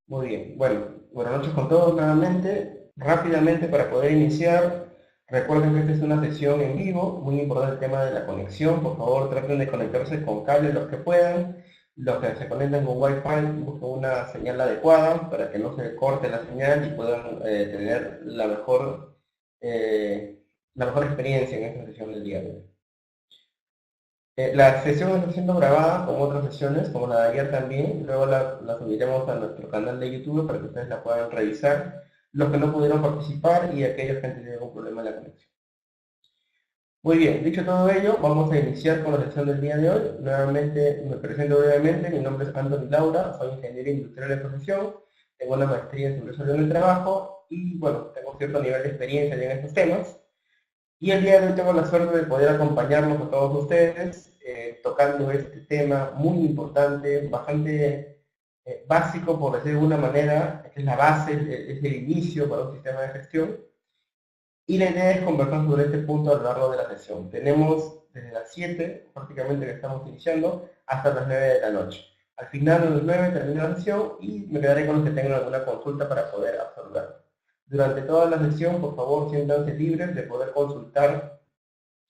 Muy bien. Bueno, buenas noches con todos nuevamente. Rápidamente para poder iniciar, recuerden que esta es una sesión en vivo, muy importante el tema de la conexión. Por favor, traten de conectarse con cable los que puedan. Los que se conectan con Wi-Fi, busquen una señal adecuada para que no se corte la señal y puedan tener eh, la mejor experiencia en esta sesión del día de hoy. La sesión está siendo grabada como otras sesiones, como la de ayer también. Luego la subiremos a nuestro canal de YouTube para que ustedes la puedan revisar. Los que no pudieron participar y aquellos que han tenido algún problema en la conexión. Muy bien, dicho todo ello, vamos a iniciar con la sesión del día de hoy. Nuevamente me presento brevemente. Mi nombre es Anthony Laura, soy ingeniero industrial de profesión. Tengo una maestría en seguridad en el trabajo y, bueno, tengo cierto nivel de experiencia ya en estos temas. Y el día de hoy tengo la suerte de poder acompañarnos a todos ustedes tocando este tema muy importante, bastante básico, por decir de alguna manera, que es la base, es el inicio para un sistema de gestión. Y la idea es conversar sobre este punto a lo largo de la sesión. Tenemos desde las 7, prácticamente que estamos iniciando, hasta las 9 de la noche. Al final de las 9 termina la sesión y me quedaré con los que tengan alguna consulta para poder absorber. Durante toda la sesión, por favor, siéntanse libres de poder consultar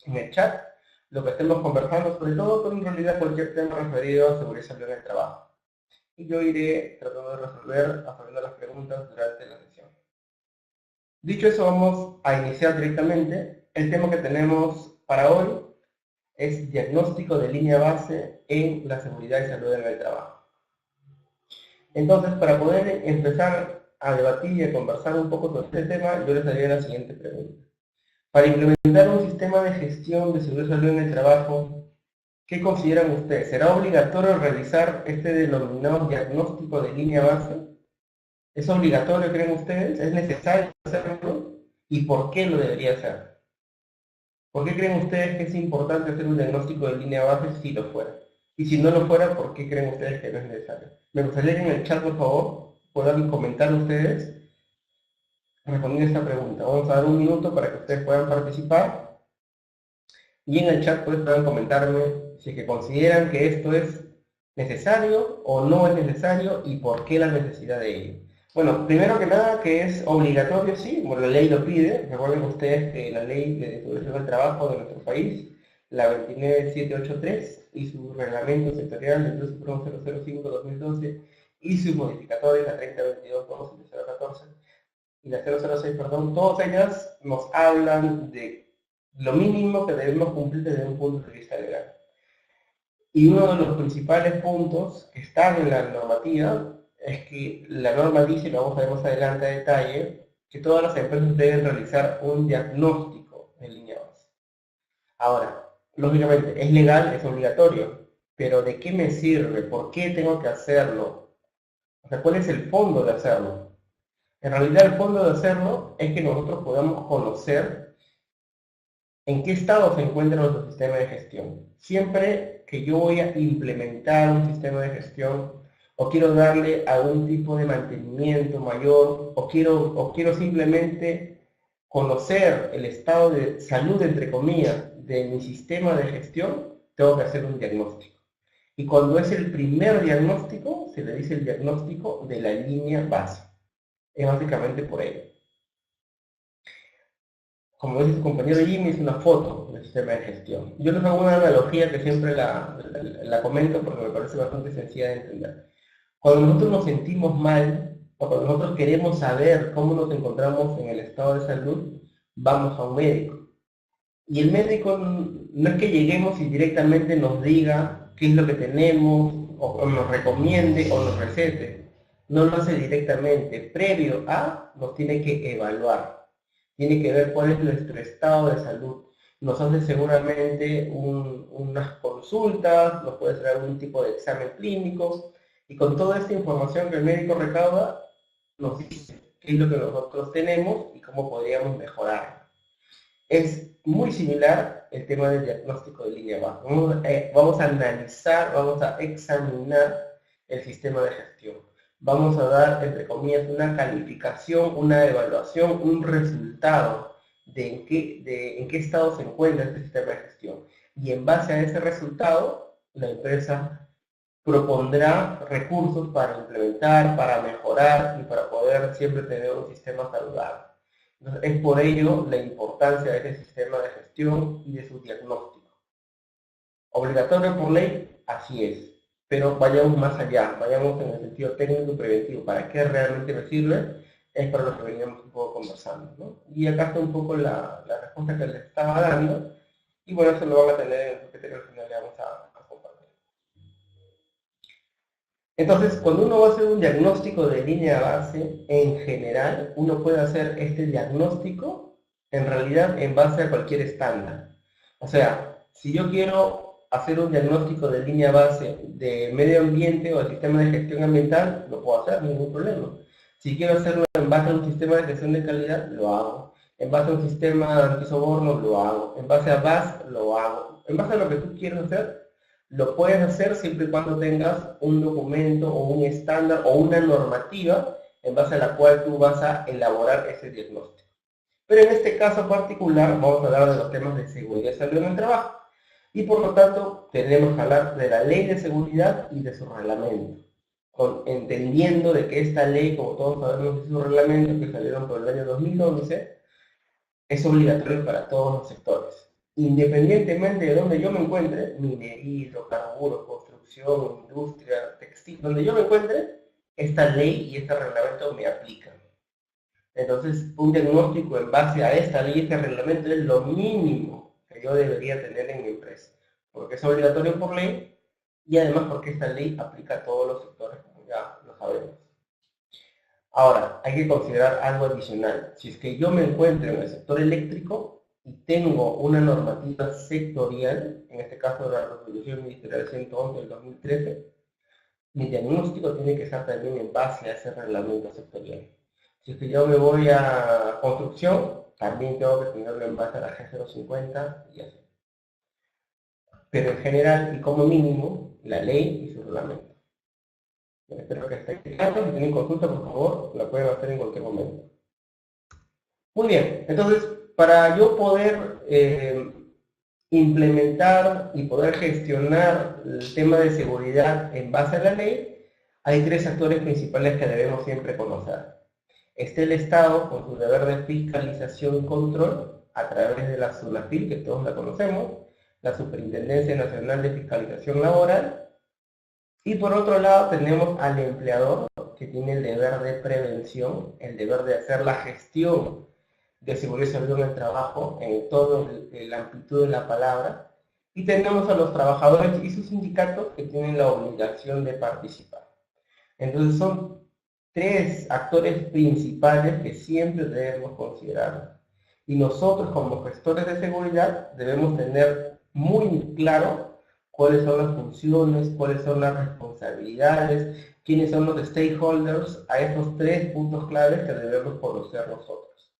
en el chat lo que estemos conversando, sobre todo, pero en realidad cualquier tema referido a seguridad y salud en el trabajo. Y yo iré tratando de resolver, haciendo las preguntas durante la sesión. Dicho eso, vamos a iniciar directamente. El tema que tenemos para hoy es diagnóstico de línea base en la seguridad y salud en el trabajo. Entonces, para poder empezar a debatir y a conversar un poco sobre este tema, yo les haría la siguiente pregunta. Para implementar un sistema de gestión de seguridad y salud en el trabajo, ¿qué consideran ustedes? ¿Será obligatorio realizar este denominado diagnóstico de línea base? ¿Es obligatorio, creen ustedes? ¿Es necesario hacerlo? ¿Y por qué lo debería hacer? ¿Por qué creen ustedes que es importante hacer un diagnóstico de línea base si lo fuera? Y si no lo fuera, ¿por qué creen ustedes que no es necesario? Me gustaría que en el chat, por favor, puedan comentar ustedes respondiendo esta pregunta. Vamos a dar un minuto para que ustedes puedan participar y en el chat pues, puedan comentarme si es que consideran que esto es necesario o no es necesario y por qué la necesidad de ello. Bueno, primero que nada, que es obligatorio, sí, bueno, la ley lo pide. Recuerden ustedes que la ley de seguridad del trabajo de nuestro país, la 29783 y su reglamento sectorial del 12005-2012 y sus modificatorios, la 3022-2 y la 014 y la 006, perdón, todas ellas nos hablan de lo mínimo que debemos cumplir desde un punto de vista legal. Y uno de los principales puntos que están en la normativa es que la norma dice, y lo vamos a ver más adelante a detalle, que todas las empresas deben realizar un diagnóstico de línea base. Ahora, lógicamente, es legal, es obligatorio, pero ¿de qué me sirve? ¿Por qué tengo que hacerlo? O sea, ¿cuál es el fondo de hacerlo? En realidad, el fondo de hacerlo es que nosotros podamos conocer en qué estado se encuentra nuestro sistema de gestión. Siempre que yo voy a implementar un sistema de gestión o quiero darle algún tipo de mantenimiento mayor o quiero simplemente conocer el estado de salud, entre comillas, de mi sistema de gestión, tengo que hacer un diagnóstico. Y cuando es el primer diagnóstico, se le dice el diagnóstico de la línea base. Es básicamente por ello. Como dice su compañero Jimmy, es una foto del sistema de gestión. Yo les hago una analogía que siempre la comento porque me parece bastante sencilla de entender. Cuando nosotros nos sentimos mal, o cuando nosotros queremos saber cómo nos encontramos en el estado de salud, vamos a un médico. Y el médico no es que lleguemos y directamente nos diga qué es lo que tenemos, o nos recomiende, o nos recete. No lo hace directamente. Previo a, nos tiene que evaluar. Tiene que ver cuál es nuestro estado de salud. Nos hace seguramente unas consultas, nos puede hacer algún tipo de examen clínico, y con toda esta información que el médico recauda, nos dice qué es lo que nosotros tenemos y cómo podríamos mejorar. Es muy similar el tema del diagnóstico de línea baja. Vamos a analizar, vamos a examinar el sistema de gestión. Vamos a dar, entre comillas, una calificación, una evaluación, un resultado de en qué estado se encuentra este sistema de gestión. Y en base a ese resultado, la empresa propondrá recursos para implementar, para mejorar y para poder siempre tener un sistema saludable. Entonces, es por ello la importancia de este sistema de gestión y de su diagnóstico. Obligatorio por ley, así es, pero vayamos más allá, vayamos en el sentido técnico y preventivo. ¿Para qué realmente me sirve? Es para lo que veníamos un poco conversando, ¿no? Y acá está un poco la respuesta que les estaba dando, y bueno, eso lo van a tener en el PPT que al final le vamos a compartir. Entonces, cuando uno va a hacer un diagnóstico de línea base, en general, uno puede hacer este diagnóstico, en realidad, en base a cualquier estándar. O sea, si yo quiero hacer un diagnóstico de línea base de medio ambiente o de sistema de gestión ambiental, lo puedo hacer, ningún problema. Si quiero hacerlo en base a un sistema de gestión de calidad, lo hago. En base a un sistema antisoborno, lo hago. En base a VAS, lo hago. En base a lo que tú quieras hacer, lo puedes hacer siempre y cuando tengas un documento o un estándar o una normativa en base a la cual tú vas a elaborar ese diagnóstico. Pero en este caso particular vamos a hablar de los temas de seguridad y salud en el trabajo. Y por lo tanto tenemos que hablar de la ley de seguridad y de su reglamento. Entendiendo de que esta ley, como todos sabemos, y su reglamento que salieron por el año 2011, es obligatorio para todos los sectores. Independientemente de donde yo me encuentre, minería, hidrocarburos, construcción, industria, textil, donde yo me encuentre, esta ley y este reglamento me aplican. Entonces, un diagnóstico en base a esta ley y este reglamento es lo mínimo que yo debería tener en mi empresa, porque es obligatorio por ley y además porque esta ley aplica a todos los sectores, como ya lo sabemos. Ahora, hay que considerar algo adicional. Si es que yo me encuentro en el sector eléctrico y tengo una normativa sectorial, en este caso la Resolución Ministerial 111 del 2013, mi diagnóstico tiene que estar también en base a ese reglamento sectorial. Si es que yo me voy a construcción, también tengo que tenerlo en base a la G050 y así. Pero en general y como mínimo, la ley y su reglamento. Espero que esté claro. Si tienen consulta, por favor, la pueden hacer en cualquier momento. Muy bien, entonces, para yo poder implementar y poder gestionar el tema de seguridad en base a la ley, hay tres actores principales que debemos siempre conocer. Está el Estado con su deber de fiscalización y control a través de la SUNAFIL, que todos la conocemos, la Superintendencia Nacional de Fiscalización Laboral, y por otro lado tenemos al empleador, que tiene el deber de prevención, el deber de hacer la gestión de seguridad y salud en el trabajo, en todo la amplitud de la palabra, y tenemos a los trabajadores y sus sindicatos que tienen la obligación de participar. Entonces son tres actores principales que siempre debemos considerar. Y nosotros como gestores de seguridad debemos tener muy claro cuáles son las funciones, cuáles son las responsabilidades, quiénes son los stakeholders a estos tres puntos claves que debemos conocer nosotros.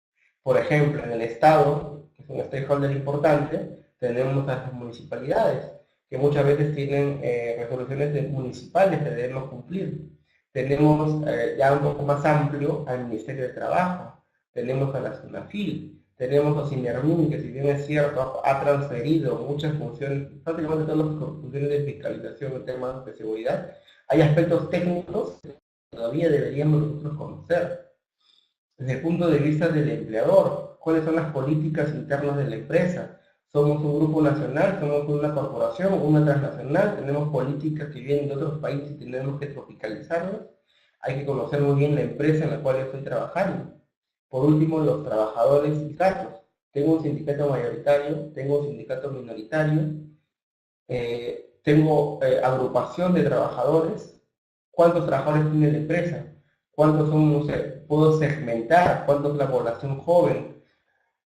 Por ejemplo, en el Estado, que es un stakeholder importante, tenemos a las municipalidades, que muchas veces tienen resoluciones municipales que debemos cumplir. Tenemos ya un poco más amplio al Ministerio de Trabajo, tenemos a la SUNAFIL, tenemos a SINERMIN, que si bien es cierto, ha transferido muchas funciones, prácticamente todas las funciones de fiscalización en temas de seguridad. Hay aspectos técnicos que todavía deberíamos nosotros conocer. Desde el punto de vista del empleador, ¿cuáles son las políticas internas de la empresa? Somos un grupo nacional, somos una corporación, una transnacional, tenemos políticas que vienen de otros países y tenemos que tropicalizarlas. Hay que conocer muy bien la empresa en la cual estoy trabajando. Por último, los trabajadores y sindicatos. Tengo un sindicato mayoritario, tengo un sindicato minoritario, tengo agrupación de trabajadores. ¿Cuántos trabajadores tiene la empresa? ¿Cuántos son, no sé, puedo segmentar? ¿Cuántos es la población joven?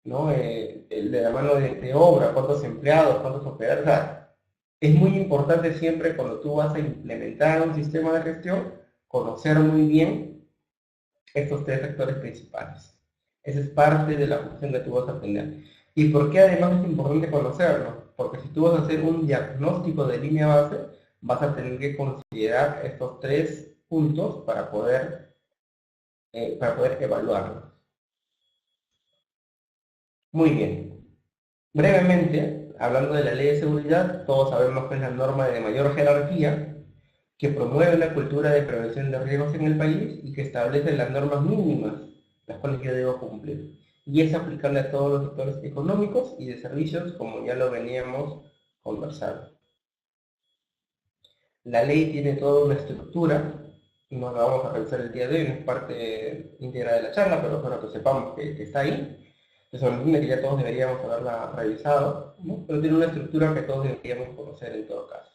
¿No? De la mano de obra, cuántos empleados, cuántos operarios. O sea, es muy importante siempre cuando tú vas a implementar un sistema de gestión, conocer muy bien estos tres sectores principales. Esa es parte de la función que tú vas a tener. ¿Y por qué además es importante conocerlo? Porque si tú vas a hacer un diagnóstico de línea base, vas a tener que considerar estos tres puntos para poder evaluarlo. Muy bien. Brevemente, hablando de la ley de seguridad, todos sabemos que es la norma de mayor jerarquía que promueve una cultura de prevención de riesgos en el país y que establece las normas mínimas, las cuales yo debo cumplir. Y es aplicable a todos los sectores económicos y de servicios, como ya lo veníamos conversando. La ley tiene toda una estructura, no la vamos a revisar el día de hoy, no es parte íntegra de la charla, pero para que sepamos que está ahí. Eso no significa que ya todos deberíamos haberla revisado, ¿no? Pero tiene una estructura que todos deberíamos conocer en todo caso.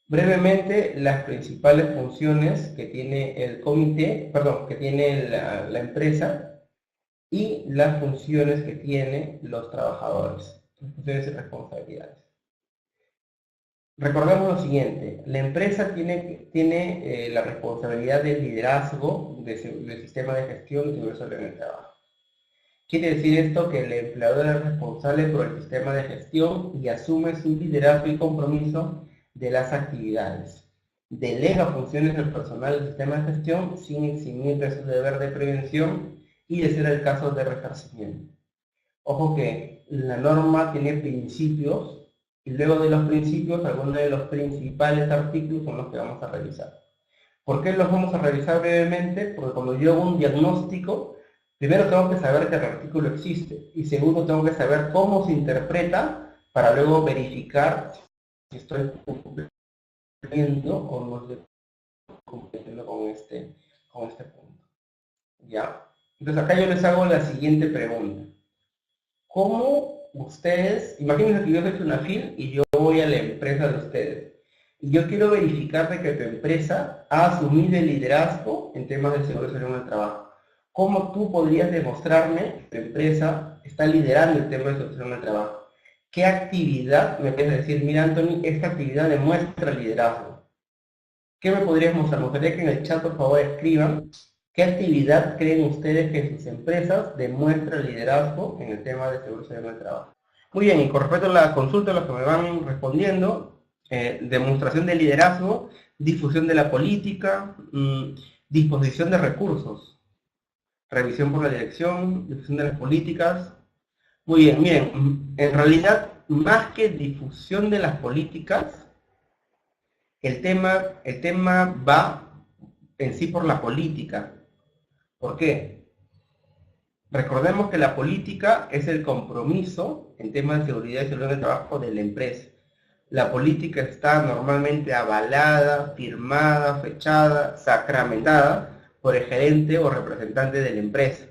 Brevemente, las principales funciones que tiene el comité, perdón, que tiene la empresa y las funciones que tienen los trabajadores, las funciones y responsabilidades. Recordemos lo siguiente, la empresa tiene la responsabilidad del liderazgo del sistema de gestión y seguridad en el trabajo. Quiere decir esto que el empleador es responsable por el sistema de gestión y asume su liderazgo y compromiso de las actividades. Delega funciones al personal del sistema de gestión sin eximir de su deber de prevención y de ser el caso de resarcimiento. Ojo que la norma tiene principios y luego de los principios algunos de los principales artículos son los que vamos a revisar. ¿Por qué los vamos a revisar brevemente? Porque cuando yo hago un diagnóstico, primero tengo que saber que el artículo existe y segundo tengo que saber cómo se interpreta para luego verificar si estoy cumpliendo o no estoy cumpliendo con este punto. ¿Ya? Entonces acá yo les hago la siguiente pregunta. ¿Cómo ustedes, imagínense que yo soy Sunafil y yo voy a la empresa de ustedes, y yo quiero verificar de que tu empresa ha asumido el liderazgo en temas de seguridad en el trabajo? ¿Cómo tú podrías demostrarme que tu empresa está liderando el tema de seguridad en el trabajo? ¿Qué actividad me puedes decir, mira Anthony, esta actividad demuestra liderazgo? ¿Qué me podrías mostrar? Me gustaría que en el chat por favor escriban qué actividad creen ustedes que en sus empresas demuestra liderazgo en el tema de seguridad en el trabajo. Muy bien, y con respecto a la consulta, los que me van respondiendo, demostración de liderazgo, difusión de la política, disposición de recursos, revisión por la dirección, difusión de las políticas. Muy bien, miren, en realidad, más que difusión de las políticas, el tema va en sí por la política. ¿Por qué? Recordemos que la política es el compromiso en temas de seguridad y salud del trabajo de la empresa. La política está normalmente avalada, firmada, fechada, sacramentada por el gerente o representante de la empresa.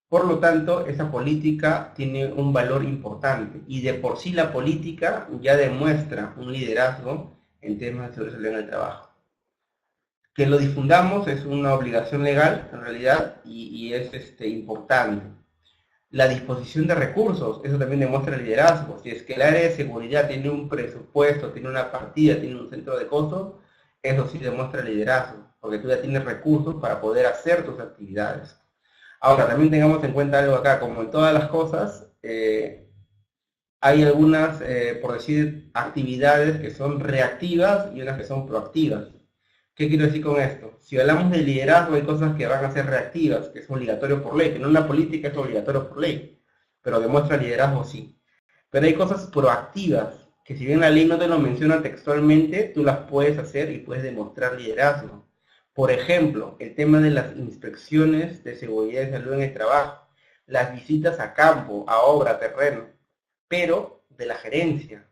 Por lo tanto, esa política tiene un valor importante y de por sí la política ya demuestra un liderazgo en temas de seguridad y salud en el trabajo. Que lo difundamos es una obligación legal, en realidad, y es importante. La disposición de recursos, eso también demuestra liderazgo. Si es que el área de seguridad tiene un presupuesto, tiene una partida, tiene un centro de costos, eso sí demuestra liderazgo, porque tú ya tienes recursos para poder hacer tus actividades. Ahora, también tengamos en cuenta algo acá, como en todas las cosas, hay algunas, por decir, actividades que son reactivas y unas que son proactivas. ¿Qué quiero decir con esto? Si hablamos de liderazgo, hay cosas que van a ser reactivas, que es obligatorio por ley, que no en la política es obligatorio por ley, pero demuestra liderazgo sí. Pero hay cosas proactivas, que si bien la ley no te lo menciona textualmente, tú las puedes hacer y puedes demostrar liderazgo. Por ejemplo, el tema de las inspecciones de seguridad y salud en el trabajo, las visitas a campo, a obra, a terreno, pero de la gerencia,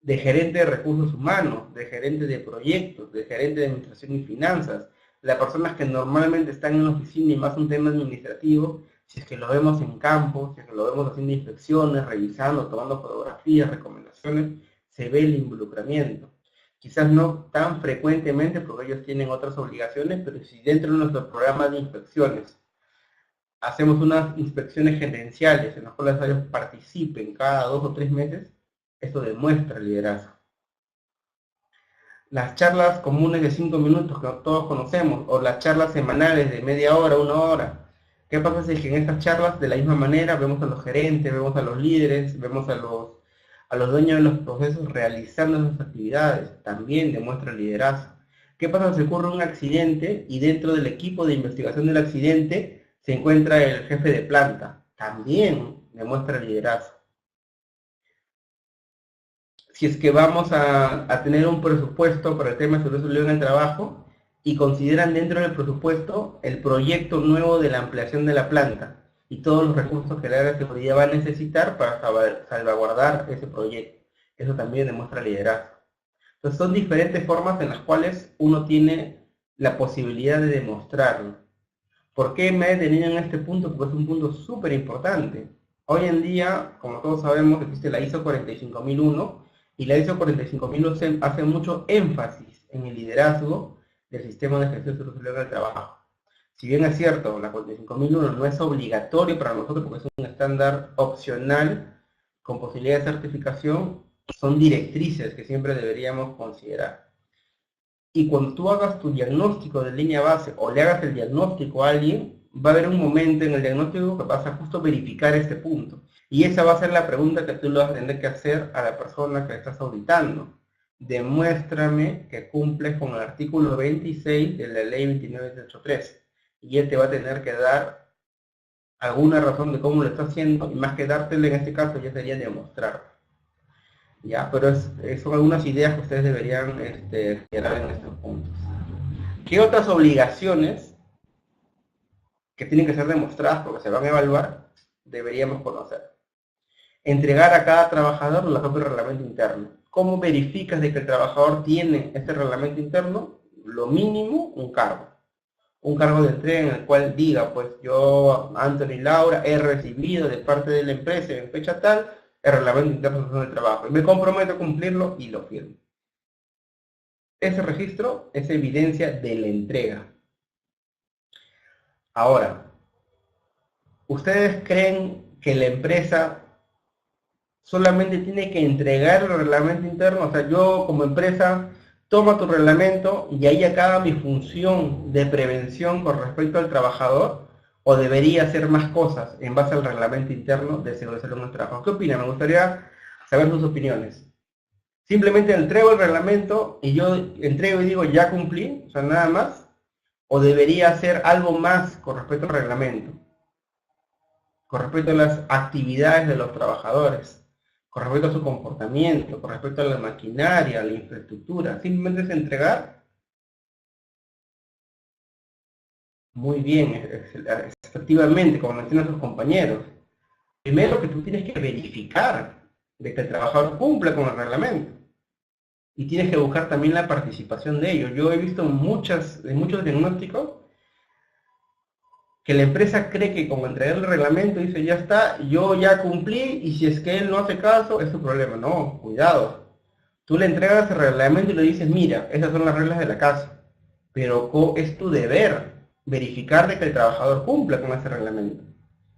de gerente de recursos humanos, de gerente de proyectos, de gerente de administración y finanzas, las personas que normalmente están en la oficina y más un tema administrativo, si es que lo vemos en campo, si es que lo vemos haciendo inspecciones, revisando, tomando fotografías, recomendaciones, se ve el involucramiento. Quizás no tan frecuentemente porque ellos tienen otras obligaciones, pero si dentro de nuestro programa de inspecciones hacemos unas inspecciones gerenciales en las cuales ellos participen cada 2 o 3 meses, esto demuestra liderazgo. Las charlas comunes de 5 minutos que todos conocemos, o las charlas semanales de media hora, 1 hora. ¿Qué pasa si es que en estas charlas, de la misma manera, vemos a los gerentes, vemos a los líderes, vemos a los dueños de los procesos realizando esas actividades? También demuestra liderazgo. ¿Qué pasa si ocurre un accidente y dentro del equipo de investigación del accidente se encuentra el jefe de planta? También demuestra liderazgo. si es que vamos a tener un presupuesto para el tema de seguridad en el trabajo y consideran dentro del presupuesto el proyecto nuevo de la ampliación de la planta y todos los recursos que la área de seguridad va a necesitar para salvaguardar ese proyecto. Eso también demuestra liderazgo. Entonces son diferentes formas en las cuales uno tiene la posibilidad de demostrarlo. ¿Por qué me he detenido en este punto? Porque es un punto súper importante. Hoy en día, como todos sabemos, existe la ISO 45001 y la ISO 45001 hace mucho énfasis en el liderazgo del sistema de gestión de seguridad del trabajo. Si bien es cierto, la 45001 no es obligatorio para nosotros porque es un estándar opcional con posibilidad de certificación, son directrices que siempre deberíamos considerar. Y cuando tú hagas tu diagnóstico de línea base o le hagas el diagnóstico a alguien, va a haber un momento en el diagnóstico que vas a justo verificar este punto. Y esa va a ser la pregunta que tú le vas a tener que hacer a la persona que estás auditando. Demuéstrame que cumples con el artículo 26 de la ley 29.813. Y él te va a tener que dar alguna razón de cómo lo está haciendo, y más que dártelo en este caso ya sería demostrar. Ya, pero son algunas ideas que ustedes deberían generar en estos puntos. ¿Qué otras obligaciones que tienen que ser demostradas porque se van a evaluar deberíamos conocer? Entregar a cada trabajador la copia del reglamento interno. ¿Cómo verificas de que el trabajador tiene este reglamento interno? Lo mínimo, un cargo. Un cargo de entrega en el cual diga, pues yo, Anthony Laura, he recibido de parte de la empresa en fecha tal el reglamento interno del trabajo. Y me comprometo a cumplirlo y lo firmo. Ese registro es evidencia de la entrega. Ahora, ¿ustedes creen que la empresa solamente tiene que entregar el reglamento interno? O sea, yo como empresa tomo tu reglamento y ahí acaba mi función de prevención con respecto al trabajador, o debería hacer más cosas en base al reglamento interno de seguridad en el trabajo. ¿Qué opinan? Me gustaría saber sus opiniones. Simplemente entrego el reglamento y yo entrego y digo ya cumplí, o sea, nada más, o debería hacer algo más con respecto al reglamento, con respecto a las actividades de los trabajadores, con respecto a su comportamiento, con respecto a la maquinaria, a la infraestructura. Simplemente es entregar. Muy bien, efectivamente, como mencionan sus compañeros. Primero que tú tienes que verificar de que el trabajador cumpla con el reglamento. Y tienes que buscar también la participación de ellos. Yo he visto muchos diagnósticos que la empresa cree que como entregar el reglamento dice ya está, yo ya cumplí y si es que él no hace caso es su problema. No, cuidado. Tú le entregas el reglamento y le dices, mira, esas son las reglas de la casa. Pero es tu deber verificar de que el trabajador cumpla con ese reglamento.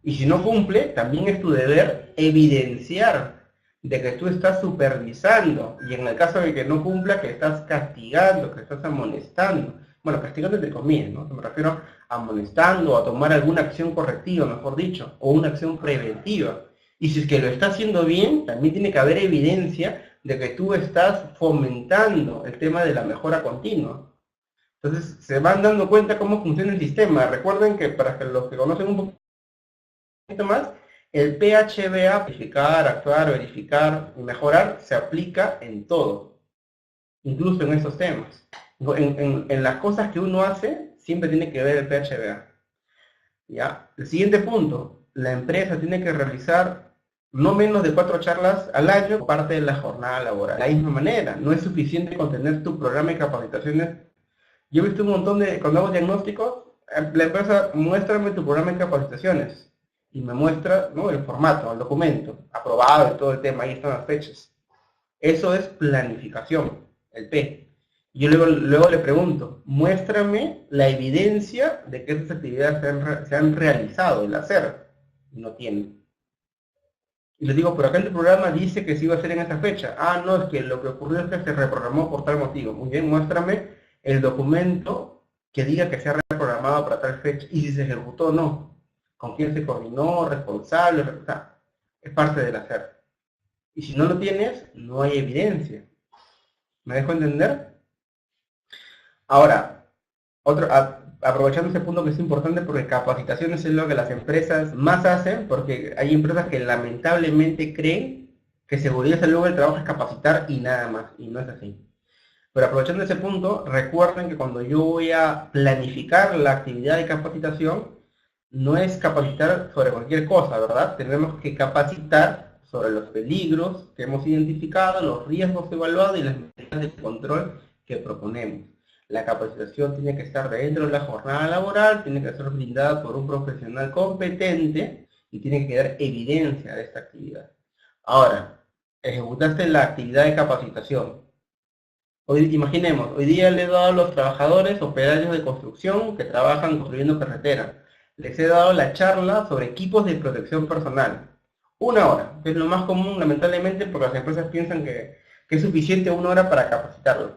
Y si no cumple, también es tu deber evidenciar de que tú estás supervisando y en el caso de que no cumpla, que estás castigando, que estás amonestando. Bueno, castigando entre comillas, ¿no? Me refiero a amonestando, a tomar alguna acción correctiva, mejor dicho, o una acción preventiva. Y si es que lo está haciendo bien, también tiene que haber evidencia de que tú estás fomentando el tema de la mejora continua. Entonces, se van dando cuenta cómo funciona el sistema. Recuerden que para los que conocen un poquito más, el PHBA, verificar, actuar, verificar y mejorar, se aplica en todo, incluso en esos temas. En las cosas que uno hace, siempre tiene que ver el PHBA. ¿Ya? El siguiente punto, la empresa tiene que realizar no menos de 4 charlas al año, parte de la jornada laboral. De la misma manera, no es suficiente con tener tu programa de capacitaciones. Yo he visto un montón de, cuando hago diagnósticos, la empresa, muéstrame tu programa de capacitaciones. Y me muestra, ¿no?, el formato, el documento, aprobado y todo el tema, ahí están las fechas. Eso es planificación, el P. Yo luego le pregunto, muéstrame la evidencia de que esas actividades se han realizado, el hacer. No tiene. Y les digo, pero acá en el programa dice que se iba a hacer en esa fecha. Ah, no, es que lo que ocurrió es que se reprogramó por tal motivo. Muy bien, muéstrame el documento que diga que se ha reprogramado para tal fecha. Y si se ejecutó o no. Con quién se coordinó, responsable, es parte del hacer. Y si no lo tienes, no hay evidencia. ¿Me dejo entender? Ahora, aprovechando ese punto que es importante, porque capacitaciones es lo que las empresas más hacen, porque hay empresas que lamentablemente creen que seguridad y salud del trabajo es capacitar y nada más, y no es así. Pero aprovechando ese punto, recuerden que cuando yo voy a planificar la actividad de capacitación, no es capacitar sobre cualquier cosa, ¿verdad? Tenemos que capacitar sobre los peligros que hemos identificado, los riesgos evaluados y las medidas de control que proponemos. La capacitación tiene que estar dentro de la jornada laboral, tiene que ser brindada por un profesional competente y tiene que dar evidencia de esta actividad. Ahora, ejecutaste la actividad de capacitación. Hoy, imaginemos, hoy día le he dado a los trabajadores operarios de construcción que trabajan construyendo carreteras. Les he dado la charla sobre equipos de protección personal. 1 hora, que es lo más común, lamentablemente, porque las empresas piensan que es suficiente 1 hora para capacitarlos.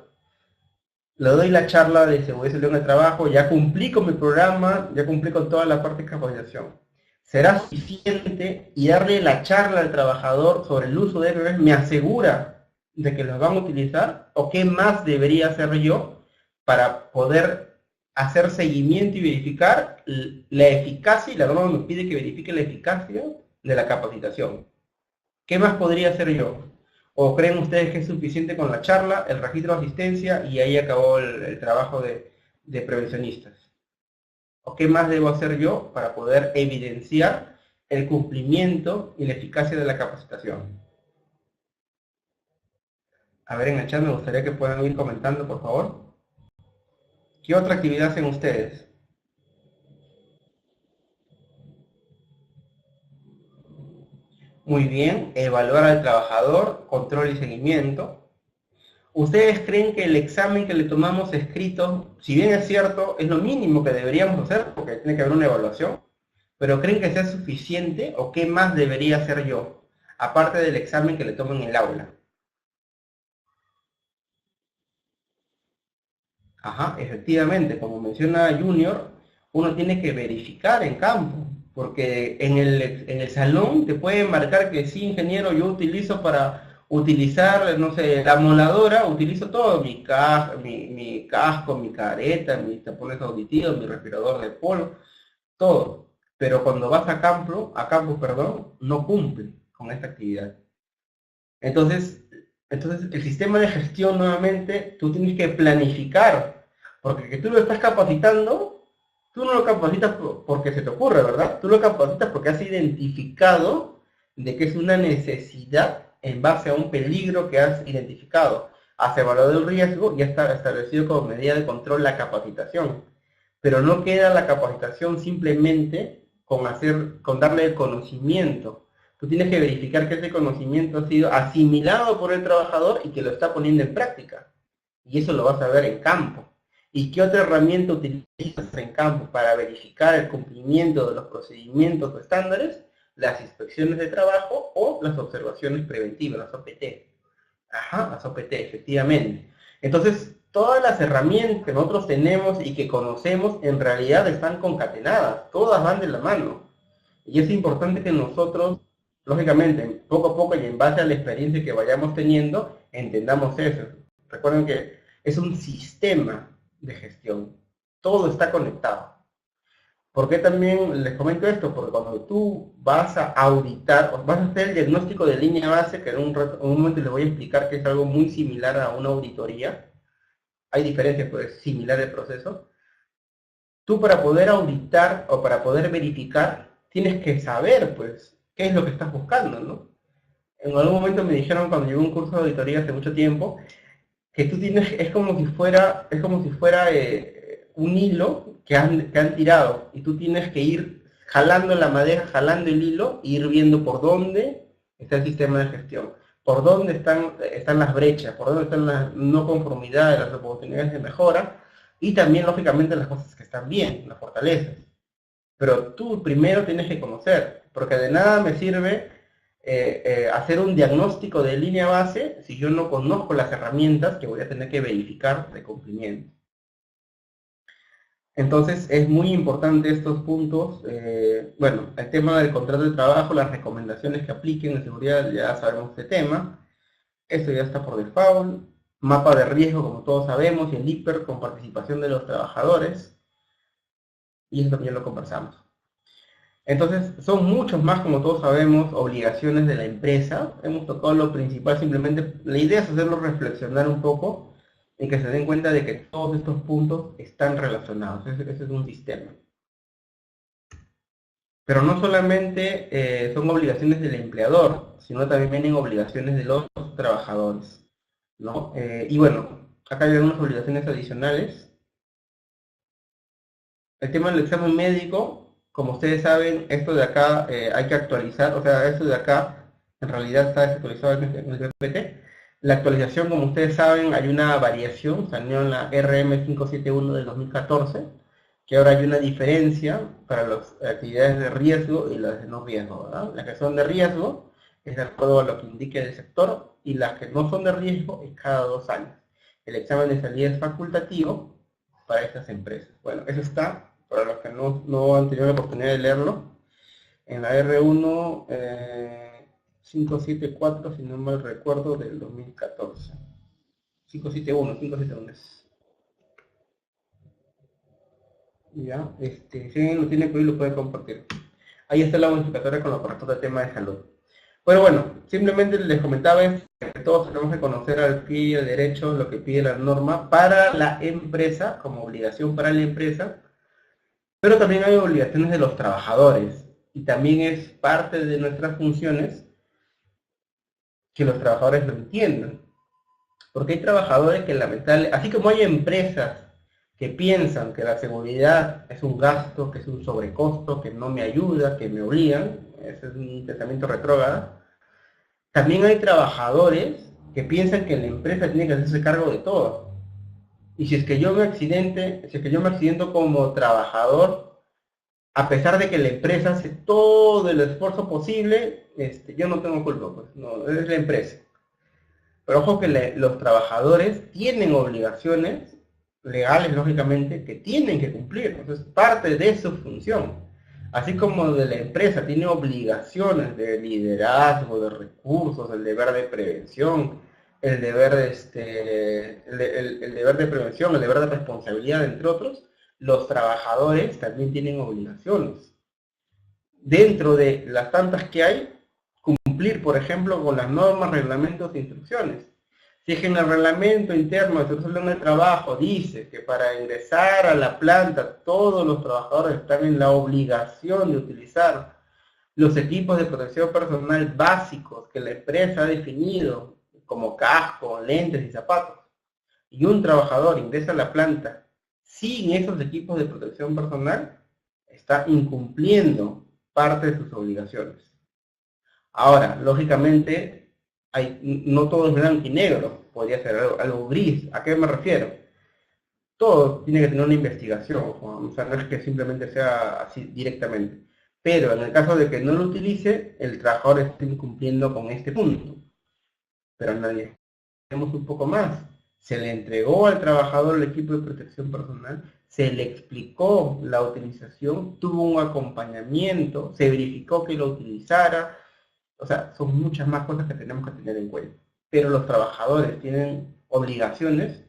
Le doy la charla de seguridad y salud en el trabajo, ya cumplí con mi programa, ya cumplí con toda la parte de capacitación. ¿Será suficiente? Y darle la charla al trabajador sobre el uso de EPPs me asegura de que los van a utilizar, o qué más debería hacer yo para poder hacer seguimiento y verificar la eficacia, y la norma me pide que verifique la eficacia de la capacitación. ¿Qué más podría hacer yo? ¿O creen ustedes que es suficiente con la charla, el registro de asistencia y ahí acabó el trabajo de prevencionistas? ¿O qué más debo hacer yo para poder evidenciar el cumplimiento y la eficacia de la capacitación? A ver, en el chat me gustaría que puedan ir comentando, por favor. ¿Qué otra actividad hacen ustedes? Muy bien, evaluar al trabajador, control y seguimiento. ¿Ustedes creen que el examen que le tomamos escrito, si bien es cierto, es lo mínimo que deberíamos hacer, porque tiene que haber una evaluación, pero creen que sea suficiente o qué más debería hacer yo, aparte del examen que le tomo en el aula? Ajá, efectivamente, como menciona Junior, uno tiene que verificar en campo, porque en el salón te pueden marcar que sí, ingeniero, yo utilizo para utilizar, no sé, la moladora, utilizo todo, mi casco, mi careta, mis tapones auditivos, mi respirador de polvo, todo. Pero cuando vas a campo, perdón, no cumple con esta actividad. Entonces, el sistema de gestión nuevamente, tú tienes que planificar, porque que tú lo estás capacitando, tú no lo capacitas porque se te ocurre, ¿verdad? Tú lo capacitas porque has identificado de que es una necesidad en base a un peligro que has identificado. Has evaluado el riesgo y está establecido como medida de control la capacitación. Pero no queda la capacitación simplemente con darle el conocimiento. Tú tienes que verificar que ese conocimiento ha sido asimilado por el trabajador y que lo está poniendo en práctica. Y eso lo vas a ver en campo. ¿Y qué otra herramienta utilizas en campo para verificar el cumplimiento de los procedimientos o estándares? Las inspecciones de trabajo o las observaciones preventivas, las OPT. Ajá, las OPT, efectivamente. Entonces, todas las herramientas que nosotros tenemos y que conocemos en realidad están concatenadas, todas van de la mano. Y es importante que nosotros, lógicamente, poco a poco y en base a la experiencia que vayamos teniendo, entendamos eso. Recuerden que es un sistema de gestión, todo está conectado. ¿Por qué también les comento esto? Porque cuando tú vas a auditar, o vas a hacer el diagnóstico de línea base, que en un momento les voy a explicar que es algo muy similar a una auditoría, hay diferencias, pero es similar el proceso. Tú para poder auditar o para poder verificar, tienes que saber, pues, qué es lo que estás buscando, ¿no? En algún momento me dijeron cuando llevé un curso de auditoría hace mucho tiempo, que tú tienes, es como si fuera un hilo que han tirado, y tú tienes que ir jalando la madera, jalando el hilo, e ir viendo por dónde está el sistema de gestión, por dónde están las brechas, por dónde están las no conformidades, las oportunidades de mejora, y también, lógicamente, las cosas que están bien, las fortalezas. Pero tú primero tienes que conocer, porque de nada me sirve hacer un diagnóstico de línea base si yo no conozco las herramientas que voy a tener que verificar de cumplimiento. Entonces es muy importante estos puntos. Bueno, el tema del contrato de trabajo, las recomendaciones que apliquen en seguridad, ya sabemos este tema. Esto ya está por default. Mapa de riesgo, como todos sabemos, y el IPER con participación de los trabajadores. Y esto también lo conversamos. Entonces, son muchos más, como todos sabemos, obligaciones de la empresa. Hemos tocado lo principal, simplemente la idea es hacerlo reflexionar un poco y que se den cuenta de que todos estos puntos están relacionados. Ese es un sistema. Pero no solamente son obligaciones del empleador, sino también vienen obligaciones de los trabajadores, ¿no? Y bueno, acá hay algunas obligaciones adicionales. El tema del examen médico, como ustedes saben, esto de acá hay que actualizar, o sea, esto de acá en realidad está desactualizado en el PPT. La actualización, como ustedes saben, hay una variación, salió en la RM571 del 2014, que ahora hay una diferencia para las actividades de riesgo y las de no riesgo, ¿verdad? Las que son de riesgo es de acuerdo a lo que indique el sector, y las que no son de riesgo es cada 2 años. El examen de salida es facultativo para estas empresas. Bueno, eso está para los que no han tenido la oportunidad de leerlo, en la R1 574, si no mal recuerdo, del 2014. 571 es. Ya, si alguien lo tiene por ahí, lo puede compartir. Ahí está la modificatoria con lo corresponde al tema de salud. Pero bueno, simplemente les comentaba que todos tenemos que conocer al pie y al derecho lo que pide la norma para la empresa, como obligación para la empresa, pero también hay obligaciones de los trabajadores, y también es parte de nuestras funciones que los trabajadores lo entiendan. Porque hay trabajadores que lamentablemente, así como hay empresas que piensan que la seguridad es un gasto, que es un sobrecosto, que no me ayuda, que me obligan, ese es un pensamiento retrógrado, también hay trabajadores que piensan que la empresa tiene que hacerse cargo de todo. Y si es que yo me accidento como trabajador, a pesar de que la empresa hace todo el esfuerzo posible, yo no tengo culpa, pues, no, es la empresa. Pero ojo que los trabajadores tienen obligaciones legales, lógicamente, que tienen que cumplir. Entonces, parte de su función. Así como de la empresa tiene obligaciones de liderazgo, de recursos, el deber de prevención, el deber el deber de prevención, el deber de responsabilidad, entre otros, los trabajadores también tienen obligaciones. Dentro de las tantas que hay, cumplir, por ejemplo, con las normas, reglamentos e instrucciones. Si es que en el reglamento interno de Seguridad del Trabajo dice que para ingresar a la planta todos los trabajadores están en la obligación de utilizar los equipos de protección personal básicos que la empresa ha definido, como casco, lentes y zapatos, y un trabajador ingresa a la planta sin esos equipos de protección personal, está incumpliendo parte de sus obligaciones. Ahora, lógicamente, no todo es blanco y negro, podría ser algo gris. ¿A qué me refiero? Todo tiene que tener una investigación, o sea, no es que simplemente sea así directamente. Pero en el caso de que no lo utilice, el trabajador está incumpliendo con este punto. Pero nadie, tenemos un poco más. Se le entregó al trabajador el equipo de protección personal, se le explicó la utilización, tuvo un acompañamiento, se verificó que lo utilizara. O sea, son muchas más cosas que tenemos que tener en cuenta. Pero los trabajadores tienen obligaciones,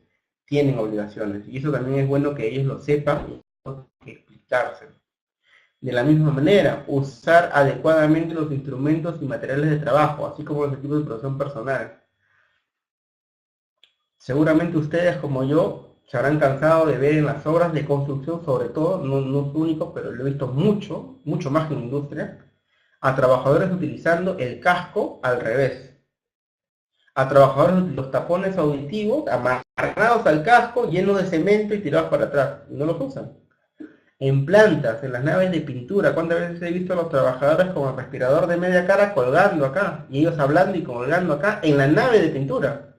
y eso también es bueno que ellos lo sepan y tienen que explicárselo. De la misma manera, usar adecuadamente los instrumentos y materiales de trabajo, así como los equipos de protección personal. Seguramente ustedes, como yo, se habrán cansado de ver en las obras de construcción, sobre todo, no es único, pero lo he visto mucho, mucho más que en la industria, a trabajadores utilizando el casco al revés. A trabajadores los tapones auditivos amarrados al casco, llenos de cemento y tirados para atrás. Y no los usan. En plantas, en las naves de pintura, ¿cuántas veces he visto a los trabajadores con el respirador de media cara colgando acá? Y ellos hablando y colgando acá en la nave de pintura.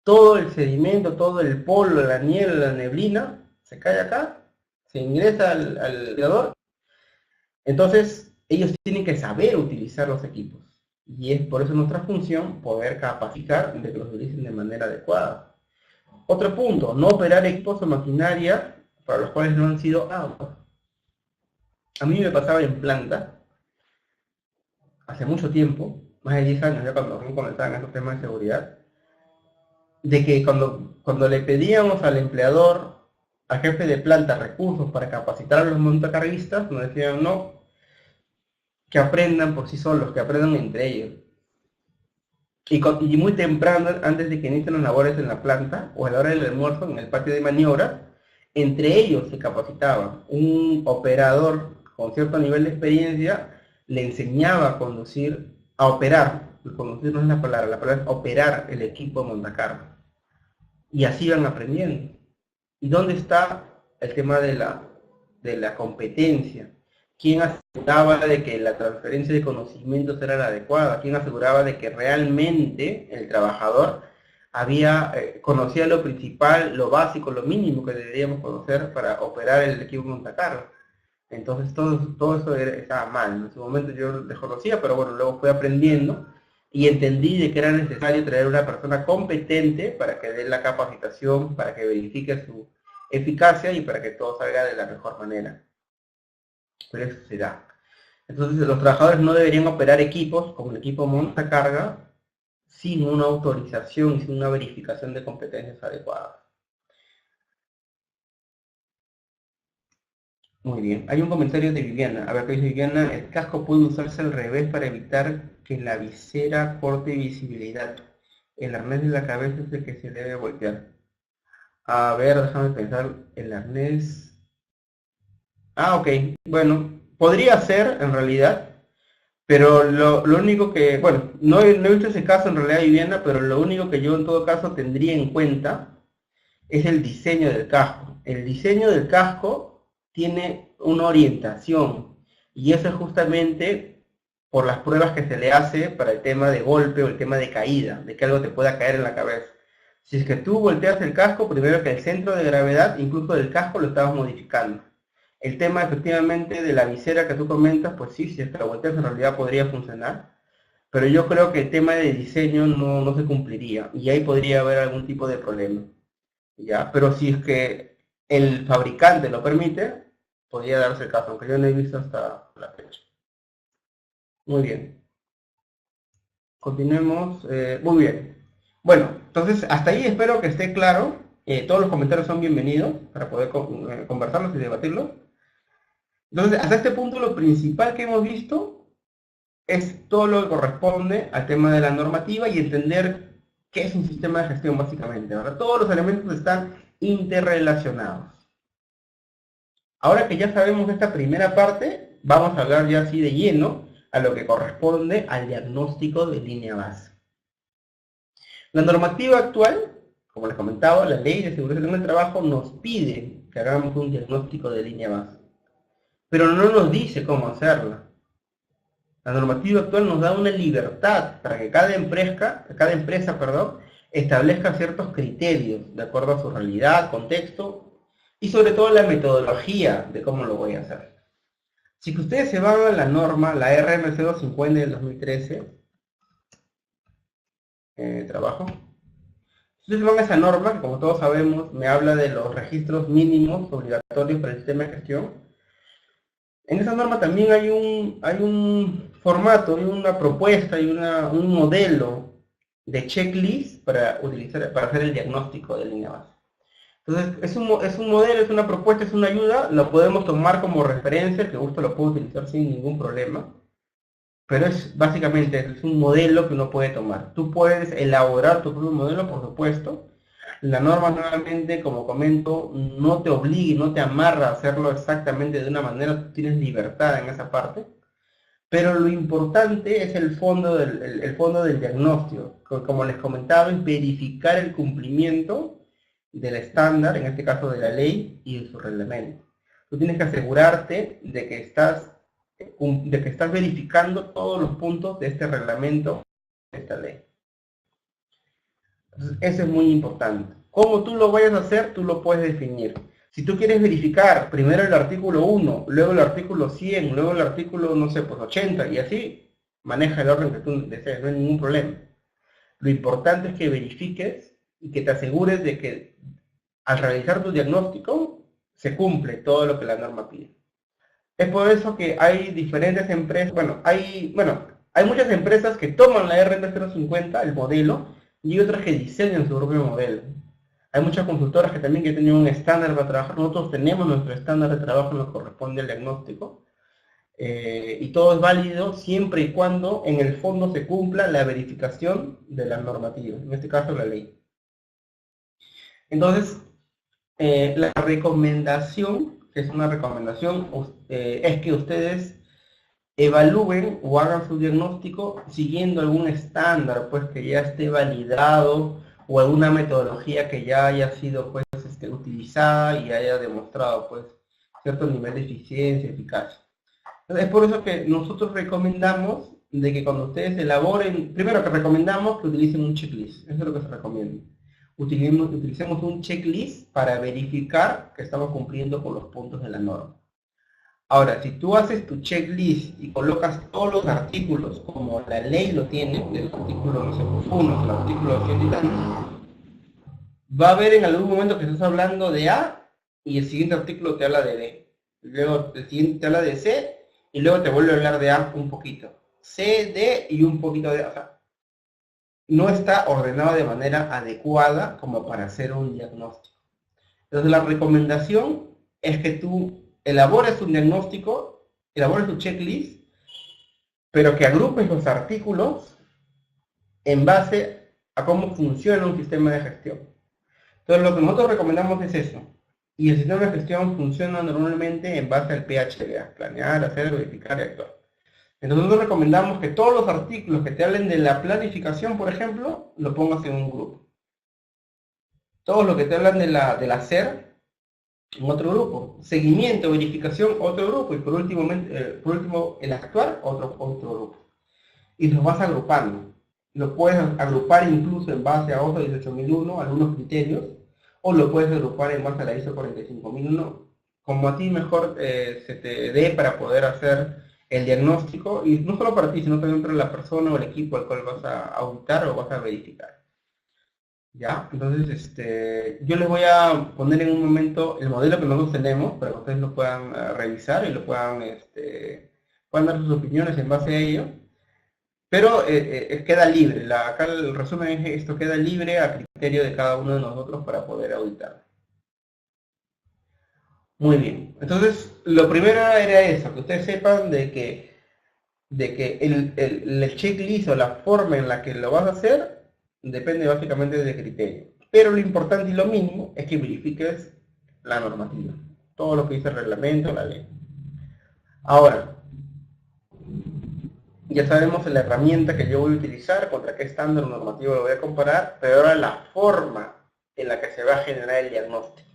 Todo el sedimento, todo el polvo, la niebla, la neblina, se cae acá, se ingresa al respirador. Entonces, ellos tienen que saber utilizar los equipos. Y es por eso nuestra función poder capacitar de que los utilicen de manera adecuada. Otro punto, no operar equipos o maquinaria para los cuales no han sido aptos. A mí me pasaba en planta, hace mucho tiempo, más de 10 años ya cuando comenzaban estos temas de seguridad, de que cuando le pedíamos al empleador, al jefe de planta, recursos para capacitar a los montacarguistas, nos decían no, que aprendan por sí solos, que aprendan entre ellos. Y muy temprano, antes de que inicien las labores en la planta, o a la hora del almuerzo, en el patio de maniobras, entre ellos se capacitaban. Un operador con cierto nivel de experiencia le enseñaba a conducir, a operar. Conducir no es la palabra es operar el equipo de montacargas. Y así iban aprendiendo. ¿Y dónde está el tema de la competencia? ¿Quién aseguraba de que la transferencia de conocimientos era la adecuada? ¿Quién aseguraba de que realmente el trabajador conocía lo principal, lo básico, lo mínimo que deberíamos conocer para operar el equipo montacargas? Entonces todo eso estaba mal. En su momento yo desconocía, pero bueno, luego fui aprendiendo y entendí de que era necesario traer una persona competente para que dé la capacitación, para que verifique su eficacia y para que todo salga de la mejor manera. Pero eso se da. Entonces los trabajadores no deberían operar equipos como el equipo montacarga sin una autorización y sin una verificación de competencias adecuadas. Muy bien. Hay un comentario de Viviana. A ver qué dice Viviana. El casco puede usarse al revés para evitar que la visera corte visibilidad. El arnés de la cabeza es el que se debe voltear. A ver, déjame pensar. El arnés... Ah, ok. Bueno, podría ser en realidad. Pero lo único que... Bueno, no he visto ese caso en realidad, Viviana, pero lo único que yo en todo caso tendría en cuenta es el diseño del casco. El diseño del casco tiene una orientación y eso es justamente por las pruebas que se le hace para el tema de golpe o el tema de caída, de que algo te pueda caer en la cabeza. Si es que tú volteas el casco, primero que el centro de gravedad, incluso del casco, lo estabas modificando. El tema efectivamente de la visera que tú comentas, pues sí, si es que la volteas en realidad podría funcionar, pero yo creo que el tema de diseño no se cumpliría y ahí podría haber algún tipo de problema. ¿Ya? Pero si es que el fabricante lo permite, podría darse el caso, aunque yo no he visto hasta la fecha. Muy bien. Continuemos. Muy bien. Bueno, entonces hasta ahí espero que esté claro. Todos los comentarios son bienvenidos para poder conversarlos y debatirlos. Entonces, hasta este punto lo principal que hemos visto es todo lo que corresponde al tema de la normativa y entender qué es un sistema de gestión básicamente. Ahora, todos los elementos están interrelacionados. Ahora que ya sabemos esta primera parte, vamos a hablar ya así de lleno a lo que corresponde al diagnóstico de línea base. La normativa actual, como les comentaba, la Ley de Seguridad en el Trabajo nos pide que hagamos un diagnóstico de línea base, pero no nos dice cómo hacerlo. La normativa actual nos da una libertad para que cada empresa, establezca ciertos criterios de acuerdo a su realidad, contexto y sobre todo la metodología de cómo lo voy a hacer. Si que ustedes se van a la norma, la RMC 250 del 2013, trabajo, si ustedes van a esa norma, que como todos sabemos me habla de los registros mínimos obligatorios para el sistema de gestión, en esa norma también hay un formato, hay una propuesta, hay un modelo de checklist para hacer el diagnóstico de línea base. Entonces, es un modelo, es una propuesta, es una ayuda, lo podemos tomar como referencia, el que guste lo puede utilizar sin ningún problema, pero básicamente es un modelo que uno puede tomar. Tú puedes elaborar tu propio modelo, por supuesto. La norma nuevamente, como comento, no te obliga, no te amarra a hacerlo exactamente de una manera, tú tienes libertad en esa parte, pero lo importante es el fondo del diagnóstico. Como les comentaba, es verificar el cumplimiento del estándar, en este caso de la ley y de su reglamento. Tú tienes que asegurarte de que estás verificando todos los puntos de este reglamento, de esta ley. Entonces, eso es muy importante. Cómo tú lo vayas a hacer, tú lo puedes definir. Si tú quieres verificar primero el artículo 1, luego el artículo 100, luego el artículo, no sé, pues 80, y así, maneja el orden que tú desees, no hay ningún problema. Lo importante es que verifiques y que te asegures de que al realizar tu diagnóstico se cumple todo lo que la norma pide. Es por eso que hay diferentes empresas, hay muchas empresas que toman la RMC 050, el modelo, y otras que diseñan su propio modelo. Hay muchas consultoras que también tienen un estándar para trabajar. Nosotros tenemos nuestro estándar de trabajo, nos corresponde al diagnóstico. Y todo es válido siempre y cuando en el fondo se cumpla la verificación de la normativa, en este caso la ley. Entonces, la recomendación, que es una recomendación, es que ustedes evalúen o hagan su diagnóstico siguiendo algún estándar, pues que ya esté validado, o alguna metodología que ya haya sido pues utilizada y haya demostrado pues cierto nivel de eficiencia, eficacia. Entonces, es por eso que nosotros recomendamos de que cuando ustedes elaboren, primero que recomendamos que utilicen un checklist, eso es lo que se recomienda. Utilicemos un checklist para verificar que estamos cumpliendo con los puntos de la norma. Ahora, si tú haces tu checklist y colocas todos los artículos como la ley lo tiene, del artículo, no sé, 1 al artículo 100 y tantos, va a haber en algún momento que estás hablando de A y el siguiente artículo te habla de B. Luego el siguiente te habla de C y luego te vuelve a hablar de A un poquito. C, D y un poquito de A. O sea, no está ordenado de manera adecuada como para hacer un diagnóstico. Entonces la recomendación es que tú elabores un diagnóstico, elabores tu checklist, pero que agrupes los artículos en base a cómo funciona un sistema de gestión. Entonces lo que nosotros recomendamos es eso. Y el sistema de gestión funciona normalmente en base al PHDA, planear, hacer, verificar y actuar. Entonces nosotros recomendamos que todos los artículos que te hablen de la planificación, por ejemplo, lo pongas en un grupo. Todos los que te hablan del hacer, en otro grupo. Seguimiento, verificación, otro grupo. Y por último el actuar, otro grupo. Y los vas agrupando. Lo puedes agrupar incluso en base a OSA 18001, algunos criterios, o lo puedes agrupar en base a la ISO 45001, como a ti mejor se te dé para poder hacer el diagnóstico, y no solo para ti, sino también para la persona o el equipo al cual vas a auditar o vas a verificar. ¿Ya? Entonces, yo les voy a poner en un momento el modelo que nosotros tenemos para que ustedes lo puedan revisar y lo puedan dar sus opiniones en base a ello. Pero queda libre, acá el resumen es esto queda libre a criterio de cada uno de nosotros para poder auditar. Muy bien, entonces lo primero era eso, que ustedes sepan de que el checklist o la forma en la que lo vas a hacer depende básicamente del criterio. Pero lo importante y lo mínimo es que verifiques la normativa, todo lo que dice el reglamento, la ley. Ahora, ya sabemos la herramienta que yo voy a utilizar, contra qué estándar normativo lo voy a comparar, pero ahora la forma en la que se va a generar el diagnóstico.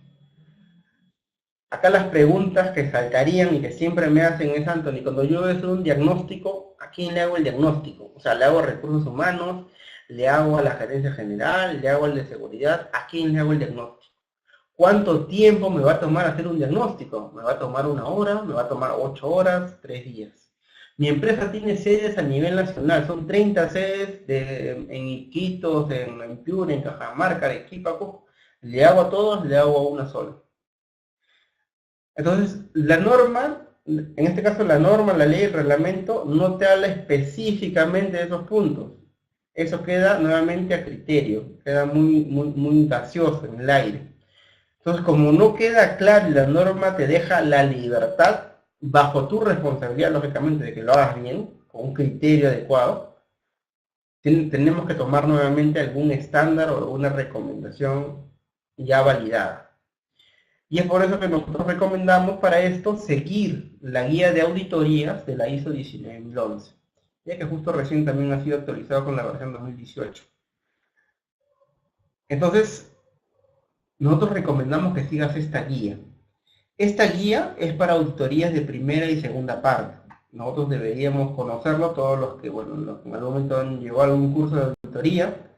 Acá las preguntas que saltarían y que siempre me hacen es, Anthony, cuando yo voy a hacer un diagnóstico, ¿a quién le hago el diagnóstico? O sea, ¿le hago a recursos humanos? ¿Le hago a la gerencia general? ¿Le hago al de seguridad? ¿A quién le hago el diagnóstico? ¿Cuánto tiempo me va a tomar hacer un diagnóstico? ¿Me va a tomar 1 hora? ¿Me va a tomar 8 horas? 3 días? Mi empresa tiene sedes a nivel nacional, son 30 sedes en Iquitos, en Piura, en Cajamarca, Arequipa. ¿Le hago a todos? ¿Le hago a una sola? Entonces, la norma, en este caso la norma, la ley, el reglamento, no te habla específicamente de esos puntos. Eso queda nuevamente a criterio, queda muy gaseoso en el aire. Entonces, como no queda claro y la norma te deja la libertad, bajo tu responsabilidad, lógicamente, de que lo hagas bien, con un criterio adecuado, tenemos que tomar nuevamente algún estándar o alguna recomendación ya validada. Y es por eso que nosotros recomendamos para esto seguir la guía de auditorías de la ISO 19011, ya que justo recién también ha sido actualizado con la versión 2018. Entonces, nosotros recomendamos que sigas esta guía. Esta guía es para auditorías de primera y segunda parte. Nosotros deberíamos conocerlo, todos los que, bueno, en algún momento han llevado algún curso de auditoría,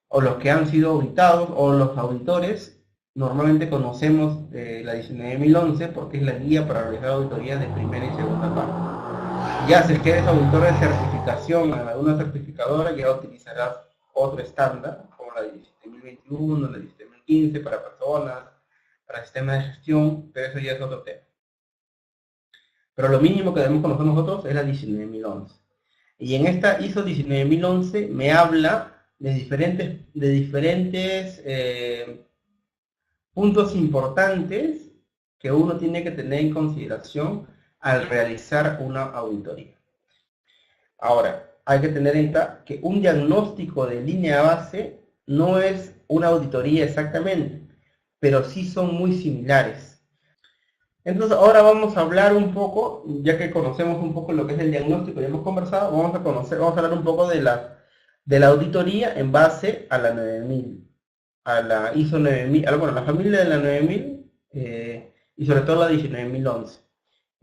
o los que han sido auditados, o los auditores. Normalmente conocemos la 19011 porque es la guía para realizar auditorías de primera y segunda parte. Ya si es que eres auditor de certificación en alguna certificadora, ya utilizarás otro estándar, como la 17021, la 17015 para personas, para sistemas de gestión, pero eso ya es otro tema. Pero lo mínimo que debemos conocer nosotros es la 19011. Y en esta ISO 19011 me habla de diferentes puntos importantes que uno tiene que tener en consideración al realizar una auditoría. Ahora, hay que tener en cuenta que un diagnóstico de línea base no es una auditoría exactamente, pero sí son muy similares. Entonces, ahora vamos a hablar un poco, ya que conocemos un poco lo que es el diagnóstico y hemos conversado, vamos a hablar un poco de la auditoría en base a la 9000, a la ISO 9000, bueno, la familia de la 9000 y sobre todo la 19011.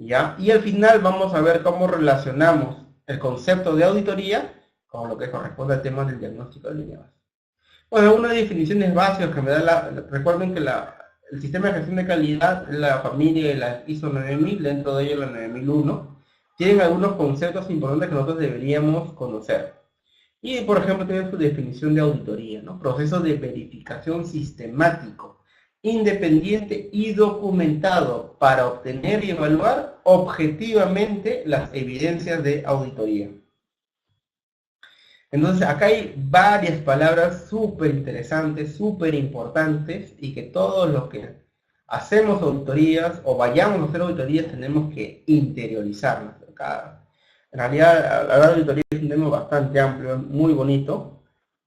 ¿Ya? Y al final vamos a ver cómo relacionamos el concepto de auditoría con lo que corresponde al tema del diagnóstico de línea base. Bueno, unas definiciones básicas que me da recuerden que el sistema de gestión de calidad, la familia de la ISO 9000, dentro de ello la 9001, tienen algunos conceptos importantes que nosotros deberíamos conocer. Y, por ejemplo, tienen su definición de auditoría, ¿no? Proceso de verificación sistemático, independiente y documentado para obtener y evaluar objetivamente las evidencias de auditoría. Entonces, acá hay varias palabras súper interesantes, súper importantes, y que todos los que hacemos auditorías o vayamos a hacer auditorías tenemos que interiorizarlas. En realidad, hablar de auditoría es un tema bastante amplio, muy bonito.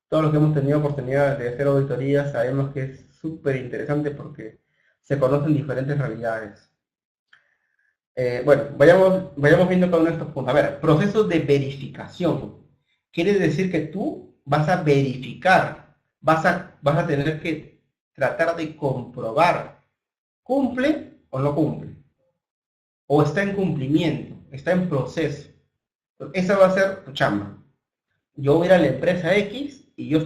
Todos los que hemos tenido oportunidad de hacer auditorías sabemos que es súper interesante porque se conocen diferentes realidades. Bueno, vayamos viendo cada uno de estos puntos. A ver, procesos de verificación. Quiere decir que tú vas a verificar, vas a tener que tratar de comprobar, ¿cumple o no cumple? O está en cumplimiento, está en proceso. Esa va a ser tu chamba. Yo voy a ir a la empresa X y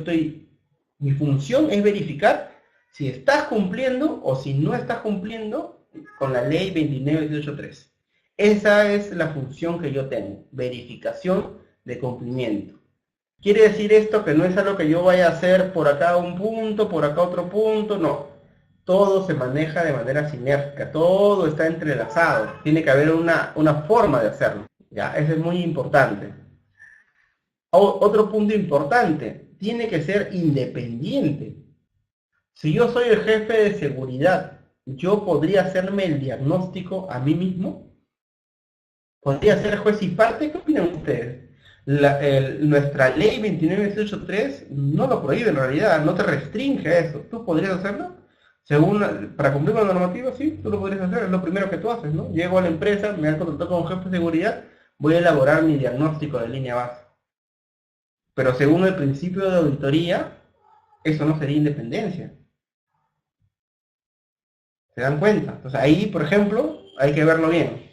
mi función es verificar si estás cumpliendo o si no estás cumpliendo con la ley 29.183. Esa es la función que yo tengo, verificación de cumplimiento. ¿Quiere decir esto que no es algo que yo vaya a hacer por acá un punto, por acá otro punto? No. Todo se maneja de manera sinérgica, todo está entrelazado. Tiene que haber una forma de hacerlo. ¿Ya? Eso es muy importante. Otro punto importante, tiene que ser independiente. Si yo soy el jefe de seguridad, ¿yo podría hacerme el diagnóstico a mí mismo? ¿Podría ser juez y parte? ¿Qué opinan ustedes? Nuestra ley 29.183 no lo prohíbe en realidad, no te restringe a eso. ¿Tú podrías hacerlo? Para cumplir con la normativa, sí, tú lo podrías hacer, es lo primero que tú haces, ¿no? Llego a la empresa, me han contratado como jefe de seguridad, voy a elaborar mi diagnóstico de línea base. Pero según el principio de auditoría, eso no sería independencia. ¿Se dan cuenta? Entonces ahí, por ejemplo, hay que verlo bien.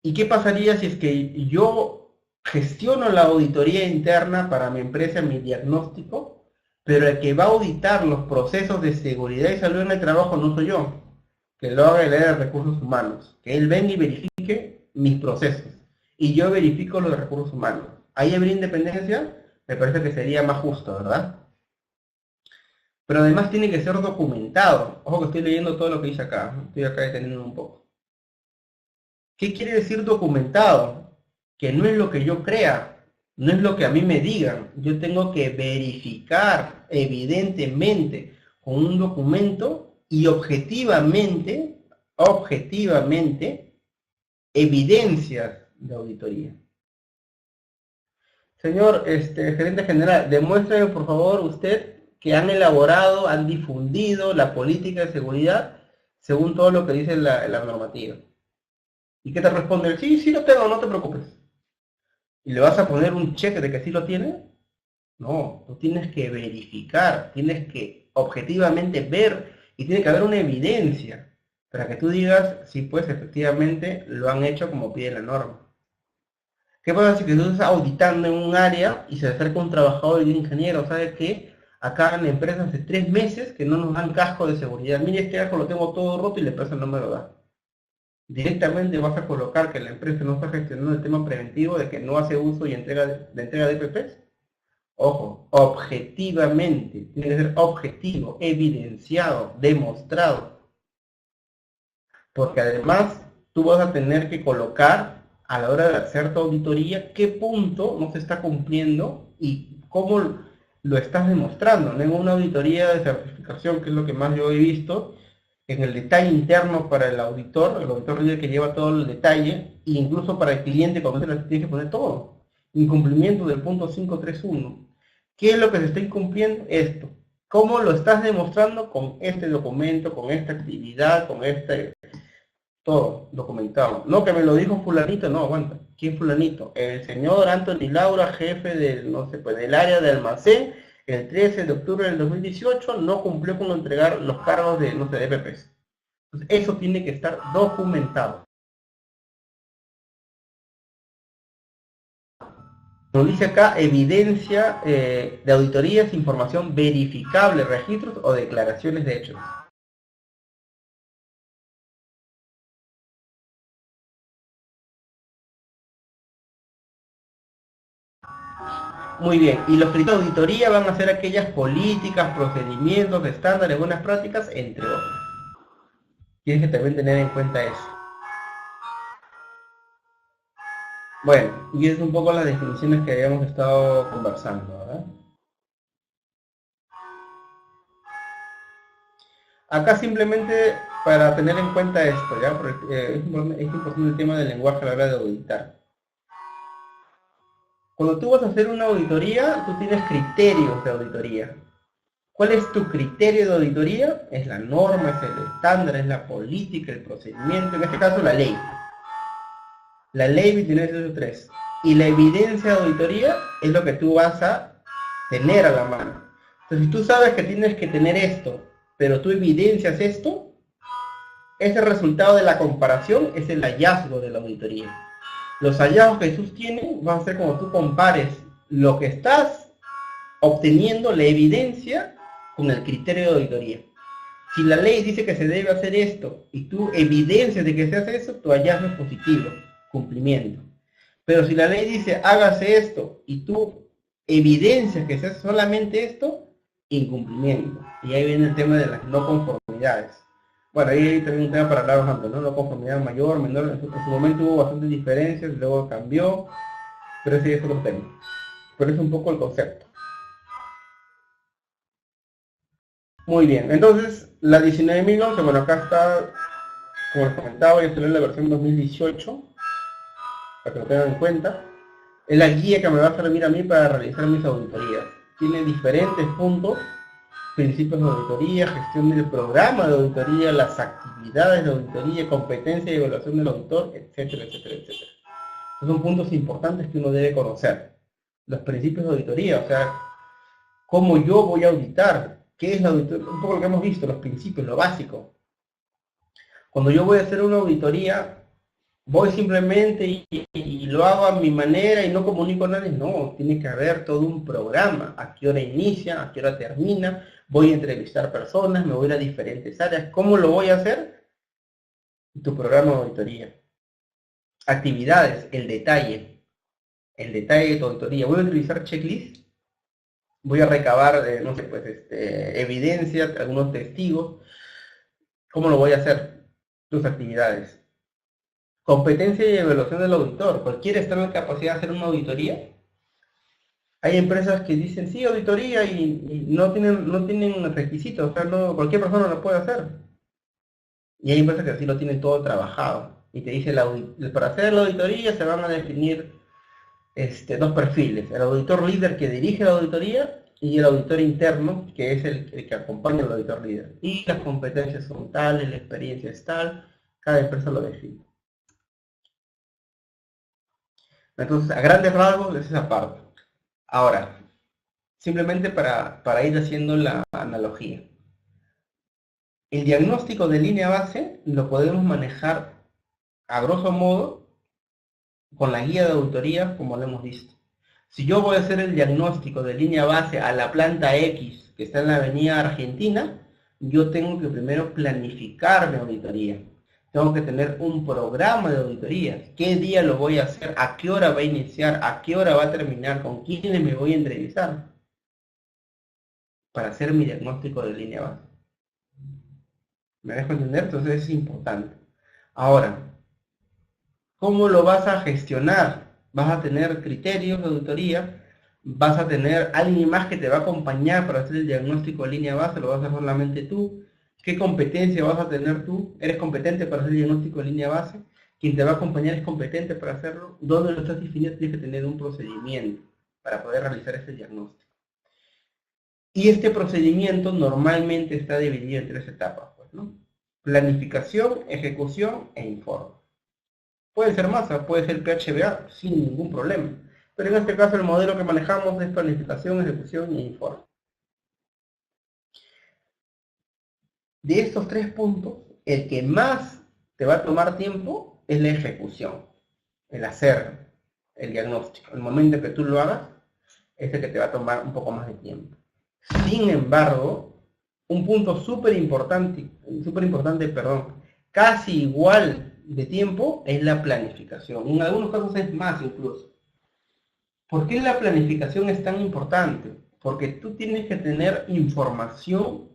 ¿Y qué pasaría si es que yo gestiono la auditoría interna para mi empresa, mi diagnóstico, pero el que va a auditar los procesos de seguridad y salud en el trabajo no soy yo, que lo haga el área de recursos humanos, que él venga y verifique mis procesos, y yo verifico los de recursos humanos? ¿Ahí habría independencia? Me parece que sería más justo, ¿verdad? Pero además tiene que ser documentado. Ojo que estoy leyendo todo lo que dice acá, estoy acá deteniendo un poco. ¿Qué quiere decir documentado? Que no es lo que yo crea, no es lo que a mí me digan. Yo tengo que verificar evidentemente con un documento y objetivamente, evidencias de auditoría. Señor gerente general, demuéstrame por favor usted que han elaborado, han difundido la política de seguridad según todo lo que dice la normativa. ¿Y qué te responde él? Sí, sí lo tengo, no te preocupes. ¿Y le vas a poner un cheque de que sí lo tiene? No, tú tienes que verificar, tienes que objetivamente ver y tiene que haber una evidencia para que tú digas si pues efectivamente lo han hecho como pide la norma. ¿Qué pasa si que tú estás auditando en un área y se acerca un trabajador y un ingeniero? ¿Sabes qué? Acá en la empresa hace 3 meses que no nos dan casco de seguridad. Mire, este casco lo tengo todo roto y la empresa no me lo da. Directamente vas a colocar que la empresa no está gestionando el tema preventivo de que no hace uso y entrega de EPPs. Ojo, objetivamente, tiene que ser objetivo, evidenciado, demostrado. Porque además tú vas a tener que colocar a la hora de hacer tu auditoría qué punto no se está cumpliendo y cómo lo estás demostrando. En una auditoría de certificación, que es lo que más yo he visto, en el detalle interno para el auditor líder que lleva todo el detalle, e incluso para el cliente cuando se tiene que poner todo. Incumplimiento del punto 531. ¿Qué es lo que se está incumpliendo? Esto. ¿Cómo lo estás demostrando? Con este documento, con esta actividad, con este, todo documentado. No que me lo dijo fulanito, no, aguanta. ¿Quién fulanito? El señor Anthony Laura, jefe del, no sé, pues, del área de almacén, el 13 de octubre del 2018 no cumplió con entregar los cargos de, no sé, de EPPs. Entonces, eso tiene que estar documentado. Nos dice acá, evidencia de auditorías, información verificable, registros o declaraciones de hechos. Muy bien, y los criterios de auditoría van a ser aquellas políticas, procedimientos, estándares, buenas prácticas, entre otros. Tienes que también tener en cuenta eso. Bueno, y es un poco las definiciones que habíamos estado conversando, ¿verdad? Acá simplemente para tener en cuenta esto, ¿ya? Porque es importante el tema del lenguaje a la hora de auditar. Cuando tú vas a hacer una auditoría, tú tienes criterios de auditoría. ¿Cuál es tu criterio de auditoría? Es la norma, es el estándar, es la política, el procedimiento, en este caso la ley. La ley 2903. Y la evidencia de auditoría es lo que tú vas a tener a la mano. Entonces, si tú sabes que tienes que tener esto, pero tú evidencias esto, ese resultado de la comparación es el hallazgo de la auditoría. Los hallazgos que tú tienes van a ser como tú compares lo que estás obteniendo, la evidencia, con el criterio de auditoría. Si la ley dice que se debe hacer esto y tú evidencias de que se hace eso, tu hallazgo es positivo, cumplimiento. Pero si la ley dice hágase esto y tú evidencias que se hace solamente esto, incumplimiento. Y ahí viene el tema de las no conformidades. Bueno, ahí hay también un tema para hablar antes, ¿no? No conformidad mayor, menor, en su momento hubo bastantes diferencias, luego cambió, pero ese es otro tema. Pero es un poco el concepto. Muy bien, entonces la 19.011, bueno, acá está, como les comentaba, ya estoy en la versión 2018, para que lo tengan en cuenta. Es la guía que me va a servir a mí para realizar mis auditorías. Tiene diferentes puntos: principios de auditoría, gestión del programa de auditoría, las actividades de auditoría, competencia y evaluación del auditor, etcétera, etcétera, etcétera. Estos son puntos importantes que uno debe conocer. Los principios de auditoría, o sea, cómo yo voy a auditar, qué es la auditoría, un poco lo que hemos visto, los principios, lo básico. Cuando yo voy a hacer una auditoría, voy simplemente y lo hago a mi manera y no comunico a nadie. No, tiene que haber todo un programa. ¿A qué hora inicia? ¿A qué hora termina? Voy a entrevistar personas, me voy a ir a diferentes áreas. ¿Cómo lo voy a hacer? Tu programa de auditoría. Actividades, el detalle de tu auditoría. Voy a utilizar checklist, voy a recabar, no sé, pues, evidencia, algunos testigos. ¿Cómo lo voy a hacer? Tus actividades. Competencia y evaluación del auditor. ¿Cualquiera está en capacidad de hacer una auditoría? Hay empresas que dicen, sí, auditoría y no tienen requisitos, o sea, no, cualquier persona lo puede hacer. Y hay empresas que así lo tienen todo trabajado. Y te dice, para hacer la auditoría se van a definir dos perfiles. El auditor líder que dirige la auditoría y el auditor interno, que es el que acompaña al auditor líder. Y las competencias son tales, la experiencia es tal, cada empresa lo define. Entonces, a grandes rasgos es esa parte. Ahora, simplemente para ir haciendo la analogía. El diagnóstico de línea base lo podemos manejar a grosso modo con la guía de auditoría, como lo hemos visto. Si yo voy a hacer el diagnóstico de línea base a la planta X, que está en la avenida Argentina, yo tengo que primero planificar mi auditoría. Tengo que tener un programa de auditoría. ¿Qué día lo voy a hacer? ¿A qué hora va a iniciar? ¿A qué hora va a terminar? ¿Con quiénes me voy a entrevistar? Para hacer mi diagnóstico de línea base. ¿Me dejo entender? Entonces es importante. Ahora, ¿cómo lo vas a gestionar? Vas a tener criterios de auditoría, vas a tener alguien más que te va a acompañar para hacer el diagnóstico de línea base, lo vas a hacer solamente tú. ¿Qué competencia vas a tener tú? ¿Eres competente para hacer diagnóstico de línea base? ¿Quién te va a acompañar es competente para hacerlo? ¿Dónde lo estás definiendo? Tienes que tener un procedimiento para poder realizar ese diagnóstico. Y este procedimiento normalmente está dividido en 3 etapas, pues, ¿no? Planificación, ejecución e informe. Puede ser masa, puede ser PHBA, sin ningún problema. Pero en este caso el modelo que manejamos es planificación, ejecución e informe. De estos 3 puntos, el que más te va a tomar tiempo es la ejecución, el hacer el diagnóstico. El momento que tú lo hagas es el que te va a tomar un poco más de tiempo. Sin embargo, un punto súper importante, casi igual de tiempo es la planificación. En algunos casos es más incluso. ¿Por qué la planificación es tan importante? Porque tú tienes que tener información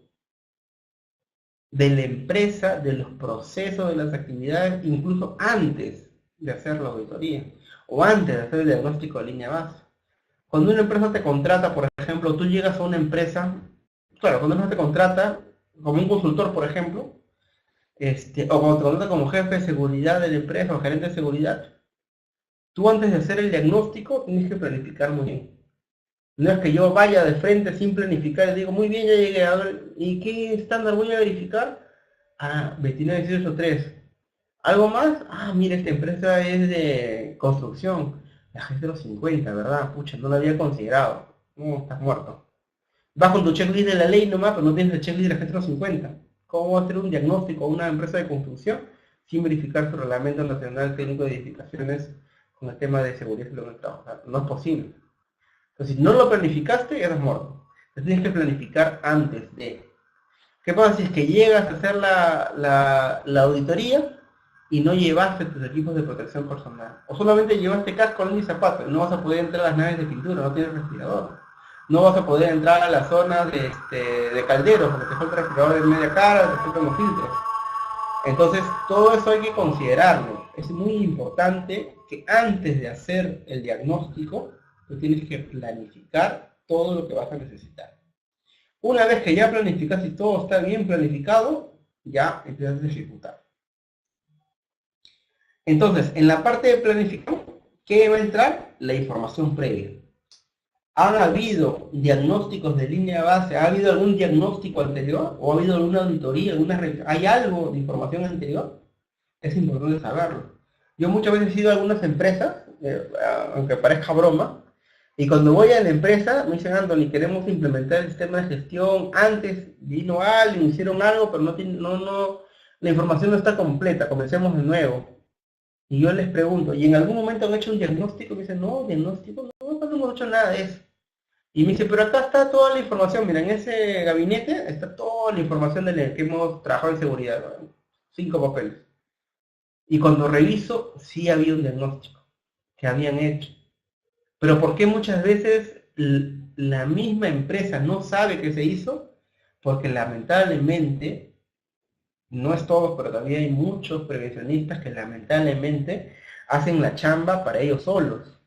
de la empresa, de los procesos, de las actividades, incluso antes de hacer la auditoría o antes de hacer el diagnóstico de línea base. Cuando una empresa te contrata, por ejemplo, tú llegas a una empresa, claro, cuando una empresa te contrata como un consultor, por ejemplo, o cuando te contrata como jefe de seguridad de la empresa o gerente de seguridad, tú antes de hacer el diagnóstico tienes que planificar muy bien. No es que yo vaya de frente sin planificar y digo, muy bien, ya llegué a ver, ¿y qué estándar voy a verificar? Ah, 29.18.3. ¿Algo más? Ah, mira, esta empresa es de construcción. La gente de los 50, ¿verdad? Pucha, no lo había considerado. No, estás muerto. Vas con tu checklist de la ley nomás, pero no tienes el checklist de la gente de los 50. ¿Cómo va a hacer un diagnóstico a una empresa de construcción sin verificar su reglamento nacional técnico de edificaciones con el tema de seguridad y salud en el trabajo? O sea, no es posible. Entonces, si no lo planificaste, eres muerto. Te tienes que planificar antes de. ¿Qué pasa si es que llegas a hacer la auditoría y no llevaste tus equipos de protección personal? O solamente llevaste casco, y zapatos, no vas a poder entrar a las naves de pintura, no tienes respirador. No vas a poder entrar a las zonas de calderos, porque te falta respirador de media cara, te faltan los filtros. Entonces, todo eso hay que considerarlo. Es muy importante que antes de hacer el diagnóstico, tú tienes que planificar todo lo que vas a necesitar. Una vez que ya planificas y todo está bien planificado, ya empiezas a ejecutar. Entonces, en la parte de planificación, ¿qué va a entrar? La información previa. ¿Han habido diagnósticos de línea base? ¿Ha habido algún diagnóstico anterior? ¿O ha habido alguna auditoría, alguna revisión? ¿Hay algo de información anterior? Es importante saberlo. Yo muchas veces he ido a algunas empresas, aunque parezca broma, y cuando voy a la empresa me dicen, Anthony, queremos implementar el sistema de gestión, antes vino alguien, hicieron algo, pero la información no está completa, comencemos de nuevo. Y yo les pregunto, ¿y en algún momento han hecho un diagnóstico? Me dicen, no, diagnóstico, no hemos hecho nada de eso. Y me dice, pero acá está toda la información, mira, en ese gabinete está toda la información de la que hemos trabajado en seguridad, ¿no? 5 papeles. Y cuando reviso, sí había un diagnóstico que habían hecho. Pero ¿por qué muchas veces la misma empresa no sabe que se hizo? Porque lamentablemente, no es todos, pero también hay muchos prevencionistas que lamentablemente hacen la chamba para ellos solos.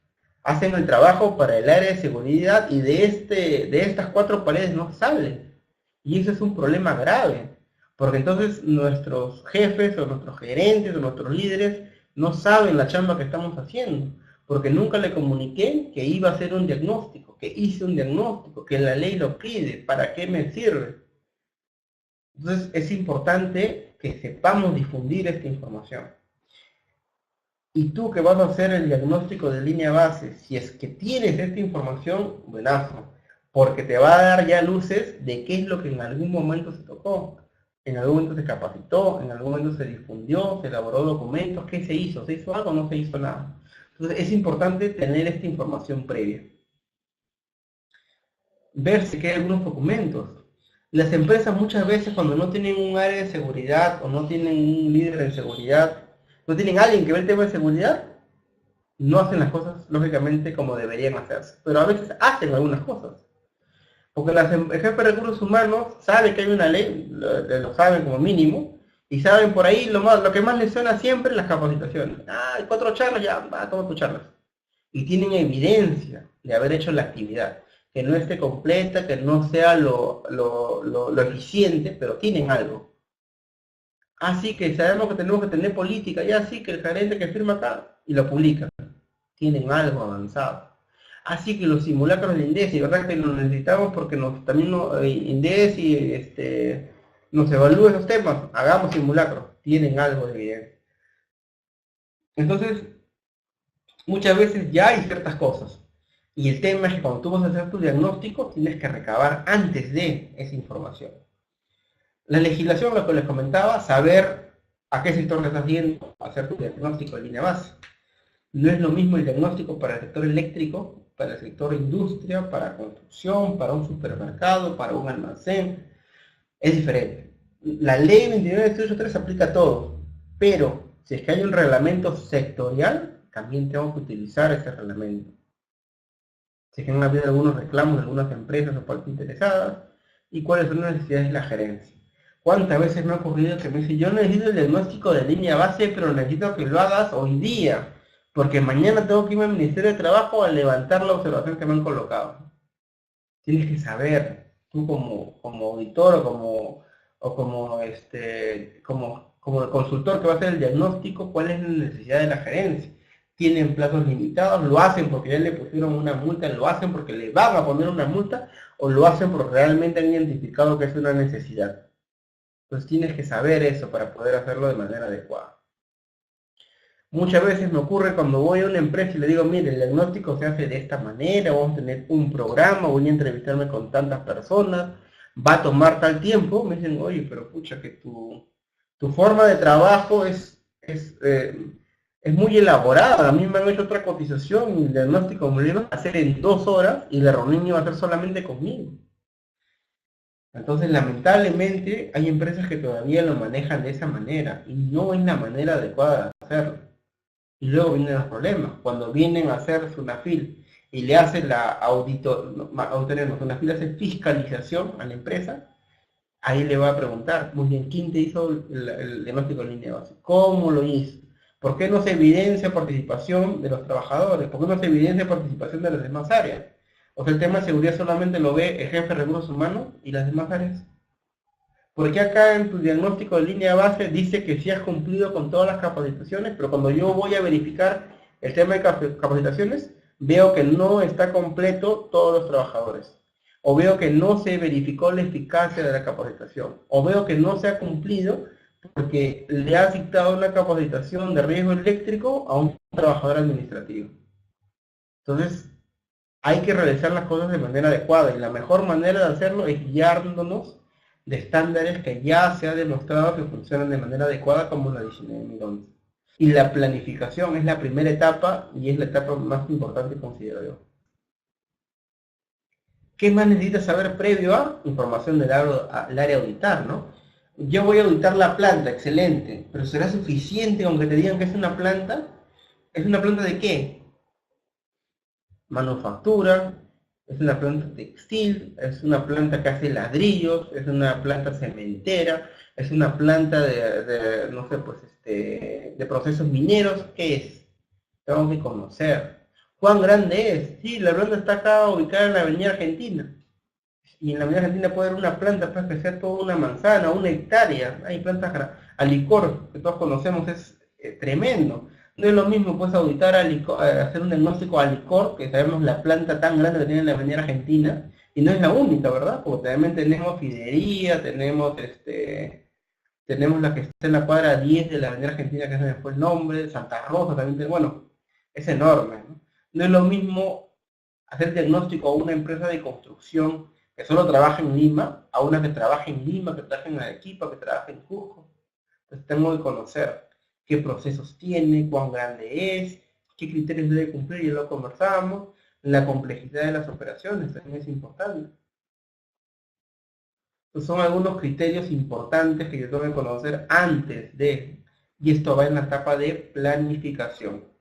Hacen el trabajo para el área de seguridad y de estas 4 paredes no salen. Y eso es un problema grave. Porque entonces nuestros jefes o nuestros gerentes o nuestros líderes no saben la chamba que estamos haciendo. Porque nunca le comuniqué que iba a hacer un diagnóstico, que hice un diagnóstico, que la ley lo pide, ¿para qué me sirve? Entonces es importante que sepamos difundir esta información. Y tú que vas a hacer el diagnóstico de línea base, si es que tienes esta información, buenazo, porque te va a dar ya luces de qué es lo que en algún momento se tocó, en algún momento se capacitó, en algún momento se difundió, se elaboró documentos, ¿qué se hizo? ¿Se hizo algo o no se hizo nada? Entonces es importante tener esta información previa. Ver si hay algunos documentos. Las empresas muchas veces cuando no tienen un área de seguridad o no tienen un líder de seguridad, no tienen alguien que ve el tema de seguridad, no hacen las cosas lógicamente como deberían hacerse. Pero a veces hacen algunas cosas. Porque el jefe de recursos humanos sabe que hay una ley, lo saben como mínimo, y saben por ahí lo que más les suena siempre las capacitaciones. Ah, hay 4 charlas, ya, va, toma tus charlas. Y tienen evidencia de haber hecho la actividad. Que no esté completa, que no sea lo eficiente, pero tienen algo. Así que sabemos que tenemos que tener política, ya sí que el gerente que firma acá y lo publica. Tienen algo avanzado. Así que los simulacros de INDECI, ¿verdad? Que los necesitamos porque también INDECI nos evalúa esos temas. Hagamos simulacros. Tienen algo de evidencia. Entonces, muchas veces ya hay ciertas cosas. Y el tema es que cuando tú vas a hacer tu diagnóstico, tienes que recabar antes de esa información. La legislación, lo que les comentaba, saber a qué sector le estás yendo, hacer tu diagnóstico en línea base. No es lo mismo el diagnóstico para el sector eléctrico, para el sector industria, para construcción, para un supermercado, para un almacén. Es diferente. La ley 29.883 se aplica a todo, pero si es que hay un reglamento sectorial, también tengo que utilizar ese reglamento. Si es que han habido algunos reclamos de algunas empresas o partes interesadas, y cuáles son las necesidades de la gerencia. ¿Cuántas veces me ha ocurrido que me dice, yo necesito el diagnóstico de línea base, pero necesito que lo hagas hoy día, porque mañana tengo que irme al Ministerio de Trabajo a levantar la observación que me han colocado? Tienes que saber, tú como auditor como el consultor que va a hacer el diagnóstico, cuál es la necesidad de la gerencia. Tienen plazos limitados, lo hacen porque ya le pusieron una multa, lo hacen porque le van a poner una multa, o lo hacen porque realmente han identificado que es una necesidad. Entonces tienes que saber eso para poder hacerlo de manera adecuada. Muchas veces me ocurre cuando voy a una empresa y le digo, mire, el diagnóstico se hace de esta manera, vamos a tener un programa, voy a entrevistarme con tantas personas, va a tomar tal tiempo. Me dicen, oye, pero pucha, que tu forma de trabajo es muy elaborada. A mí me han hecho otra cotización y el diagnóstico me lo iban a hacer en 2 horas y la reunión iba a ser solamente conmigo. Entonces, lamentablemente, hay empresas que todavía lo manejan de esa manera y no es la manera adecuada de hacerlo. Y luego vienen los problemas. Cuando vienen a hacer SUNAFIL y le hacen la auditoría, SUNAFIL hace fiscalización a la empresa, ahí le va a preguntar, muy bien, ¿quién te hizo el diagnóstico en línea base? ¿Cómo lo hizo? ¿Por qué no se evidencia participación de los trabajadores? ¿Por qué no se evidencia participación de las demás áreas? O sea, el tema de seguridad solamente lo ve el jefe de recursos humanos y las demás áreas. Porque acá en tu diagnóstico de línea base dice que sí has cumplido con todas las capacitaciones, pero cuando yo voy a verificar el tema de capacitaciones, veo que no está completo todos los trabajadores. O veo que no se verificó la eficacia de la capacitación. O veo que no se ha cumplido porque le ha dictado una capacitación de riesgo eléctrico a un trabajador administrativo. Entonces, hay que realizar las cosas de manera adecuada y la mejor manera de hacerlo es guiándonos de estándares que ya se ha demostrado que funcionan de manera adecuada como la 19.011. Y la planificación es la primera etapa y es la etapa más importante, considero yo. ¿Qué más necesitas saber previo a información del área auditar, no? Yo voy a auditar la planta, excelente, pero ¿será suficiente aunque te digan que es una planta? ¿Es una planta de qué? Manufactura, es una planta textil, es una planta que hace ladrillos, es una planta cementera, es una planta no sé, pues de procesos mineros. ¿Qué es? Tengo que conocer. ¿Cuán grande es? Sí, la planta está acá ubicada en la Avenida Argentina. Y en la Avenida Argentina puede haber una planta para que sea toda una manzana, una hectárea. Hay plantas Alicor, que todos conocemos, es tremendo. No es lo mismo pues auditar hacer un diagnóstico a Alicor, que sabemos la planta tan grande que tiene en la Avenida Argentina, y no es la única, ¿verdad? Porque también tenemos Fidería, tenemos la que está en la cuadra 10 de la Avenida Argentina, que se me fue el nombre, Santa Rosa también, bueno, es enorme, ¿no? No es lo mismo hacer diagnóstico a una empresa de construcción que solo trabaja en Lima, a una que trabaja en Lima, que trabaja en Arequipa, que trabaja en Cusco. Entonces tengo que conocer qué procesos tiene, cuán grande es, qué criterios debe cumplir, ya lo conversamos, la complejidad de las operaciones también es importante. Entonces son algunos criterios importantes que yo tengo que conocer antes de, y esto va en la etapa de planificación.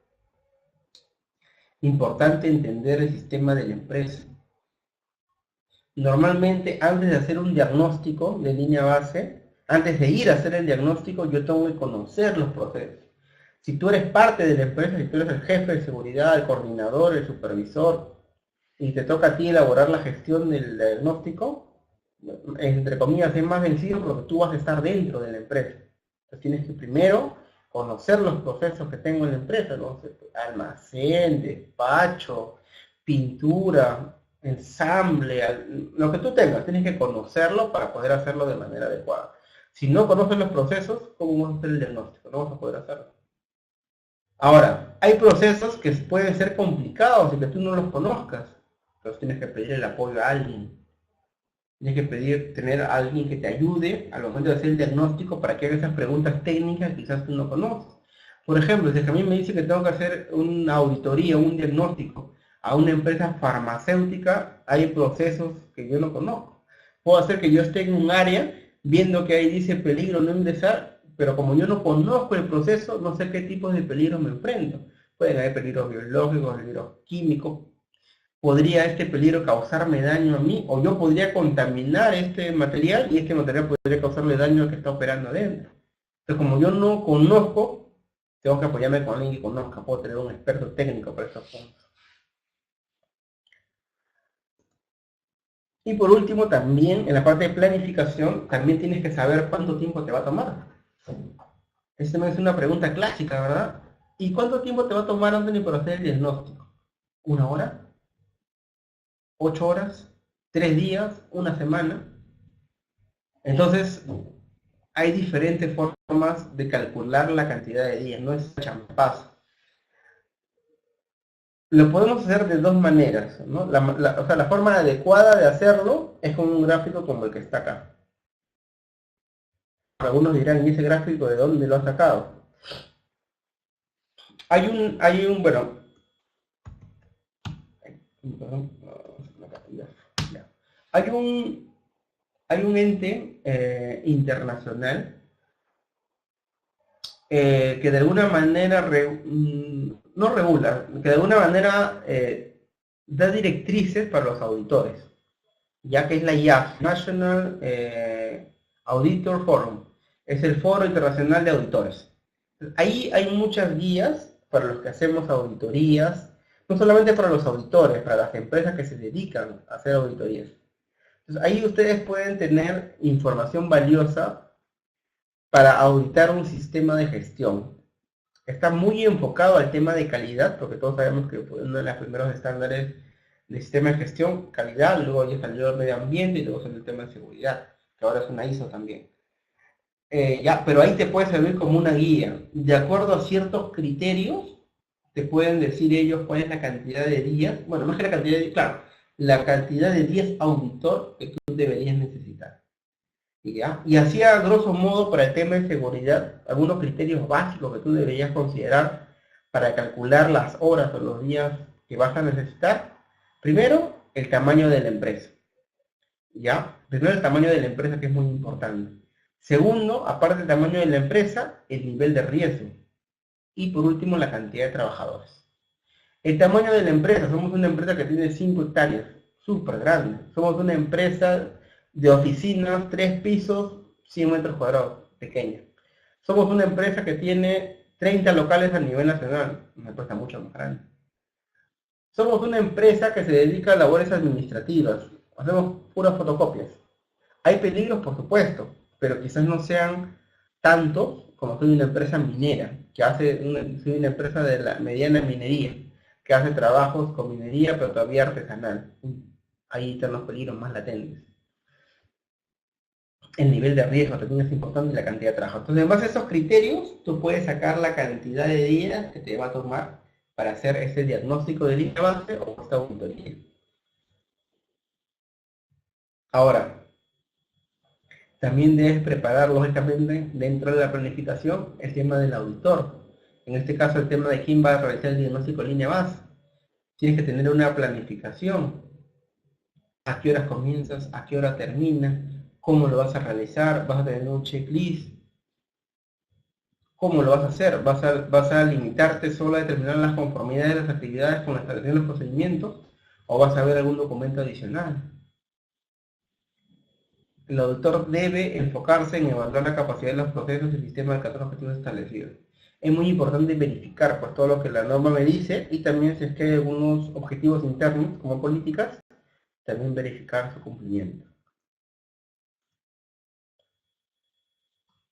Importante entender el sistema de la empresa. Normalmente antes de hacer un diagnóstico de línea base, antes de ir a hacer el diagnóstico, yo tengo que conocer los procesos. Si tú eres parte de la empresa, si tú eres el jefe de seguridad, el coordinador, el supervisor, y te toca a ti elaborar la gestión del diagnóstico, entre comillas es más sencillo porque tú vas a estar dentro de la empresa. Entonces tienes que primero conocer los procesos que tengo en la empresa, ¿no? Almacén, despacho, pintura, ensamble, lo que tú tengas, tienes que conocerlo para poder hacerlo de manera adecuada. Si no conoces los procesos, ¿cómo vas a hacer el diagnóstico? No vas a poder hacerlo. Ahora, hay procesos que pueden ser complicados y que tú no los conozcas. Entonces tienes que pedir el apoyo a alguien. Tienes que pedir, tener a alguien que te ayude al momento de hacer el diagnóstico para que haga esas preguntas técnicas que quizás tú no conoces. Por ejemplo, si a mí me dice que tengo que hacer una auditoría, un diagnóstico a una empresa farmacéutica, hay procesos que yo no conozco. Puedo hacer que yo esté en un área viendo que ahí dice peligro no ingresar, pero como yo no conozco el proceso, no sé qué tipos de peligros me enfrento. Pueden haber peligros biológicos, peligros químicos. ¿Podría este peligro causarme daño a mí? O yo podría contaminar este material y este material podría causarle daño al que está operando adentro. Entonces, como yo no conozco, tengo que apoyarme con alguien que conozca, puedo tener un experto técnico para estos puntos. Y por último, también en la parte de planificación, también tienes que saber cuánto tiempo te va a tomar. Esta es una pregunta clásica, ¿verdad? ¿Y cuánto tiempo te va a tomar, Anthony, para hacer el diagnóstico? ¿Una hora? ¿8 horas? ¿3 días? ¿Una semana? Entonces, hay diferentes formas de calcular la cantidad de días, no es champazo. Lo podemos hacer de dos maneras, ¿no? O sea, la forma adecuada de hacerlo es con un gráfico como el que está acá. Algunos dirán, ¿y ese gráfico de dónde lo ha sacado? Bueno, hay un ente internacional que de alguna manera no regula, que de alguna manera da directrices para los auditores, ya que es la IAF, National Auditor Forum, es el Foro Internacional de Auditores. Ahí hay muchas guías para los que hacemos auditorías, no solamente para los auditores, para las empresas que se dedican a hacer auditorías. Entonces, ahí ustedes pueden tener información valiosa para auditar un sistema de gestión. Está muy enfocado al tema de calidad, porque todos sabemos que fue uno de los primeros estándares de sistema de gestión, calidad, luego ya salió el medio ambiente y luego salió el tema de seguridad, que ahora es una ISO también. Pero ahí te puede servir como una guía. De acuerdo a ciertos criterios, te pueden decir ellos cuál es la cantidad de días, bueno, más que la cantidad de días, claro, la cantidad de días auditor que tú deberías necesitar. ¿Ya? Y así a grosso modo para el tema de seguridad, algunos criterios básicos que tú deberías considerar para calcular las horas o los días que vas a necesitar. Primero, el tamaño de la empresa. ¿Ya? Primero el tamaño de la empresa, que es muy importante. Segundo, aparte del tamaño de la empresa, el nivel de riesgo. Y por último, la cantidad de trabajadores. El tamaño de la empresa, somos una empresa que tiene 5 hectáreas, súper grande. Somos una empresa de oficinas, 3 pisos, 100 metros cuadrados, pequeña. Somos una empresa que tiene 30 locales a nivel nacional, una empresa mucho más grande. Somos una empresa que se dedica a labores administrativas, hacemos puras fotocopias. Hay peligros, por supuesto, pero quizás no sean tantos como soy una empresa minera, soy una empresa de la mediana minería, que hace trabajos con minería, pero todavía artesanal. Ahí están los peligros más latentes. El nivel de riesgo también es importante y la cantidad de trabajo. Entonces, en base a esos criterios, tú puedes sacar la cantidad de días que te va a tomar para hacer ese diagnóstico de línea base o esta auditoría. Ahora, también debes preparar, lógicamente, dentro de la planificación, el tema del auditor. En este caso, el tema de quién va a realizar el diagnóstico de línea base. Tienes que tener una planificación. ¿A qué horas comienzas? ¿A qué hora termina? ¿Cómo lo vas a realizar? ¿Vas a tener un checklist? ¿Cómo lo vas a hacer? ¿Vas a limitarte solo a determinar las conformidades de las actividades con la establección de los procedimientos? ¿O vas a ver algún documento adicional? El auditor debe enfocarse en evaluar la capacidad de los procesos y sistemas de alcanzar objetivos establecidos. Es muy importante verificar pues, todo lo que la norma me dice y también si es que hay algunos objetivos internos como políticas, también verificar su cumplimiento.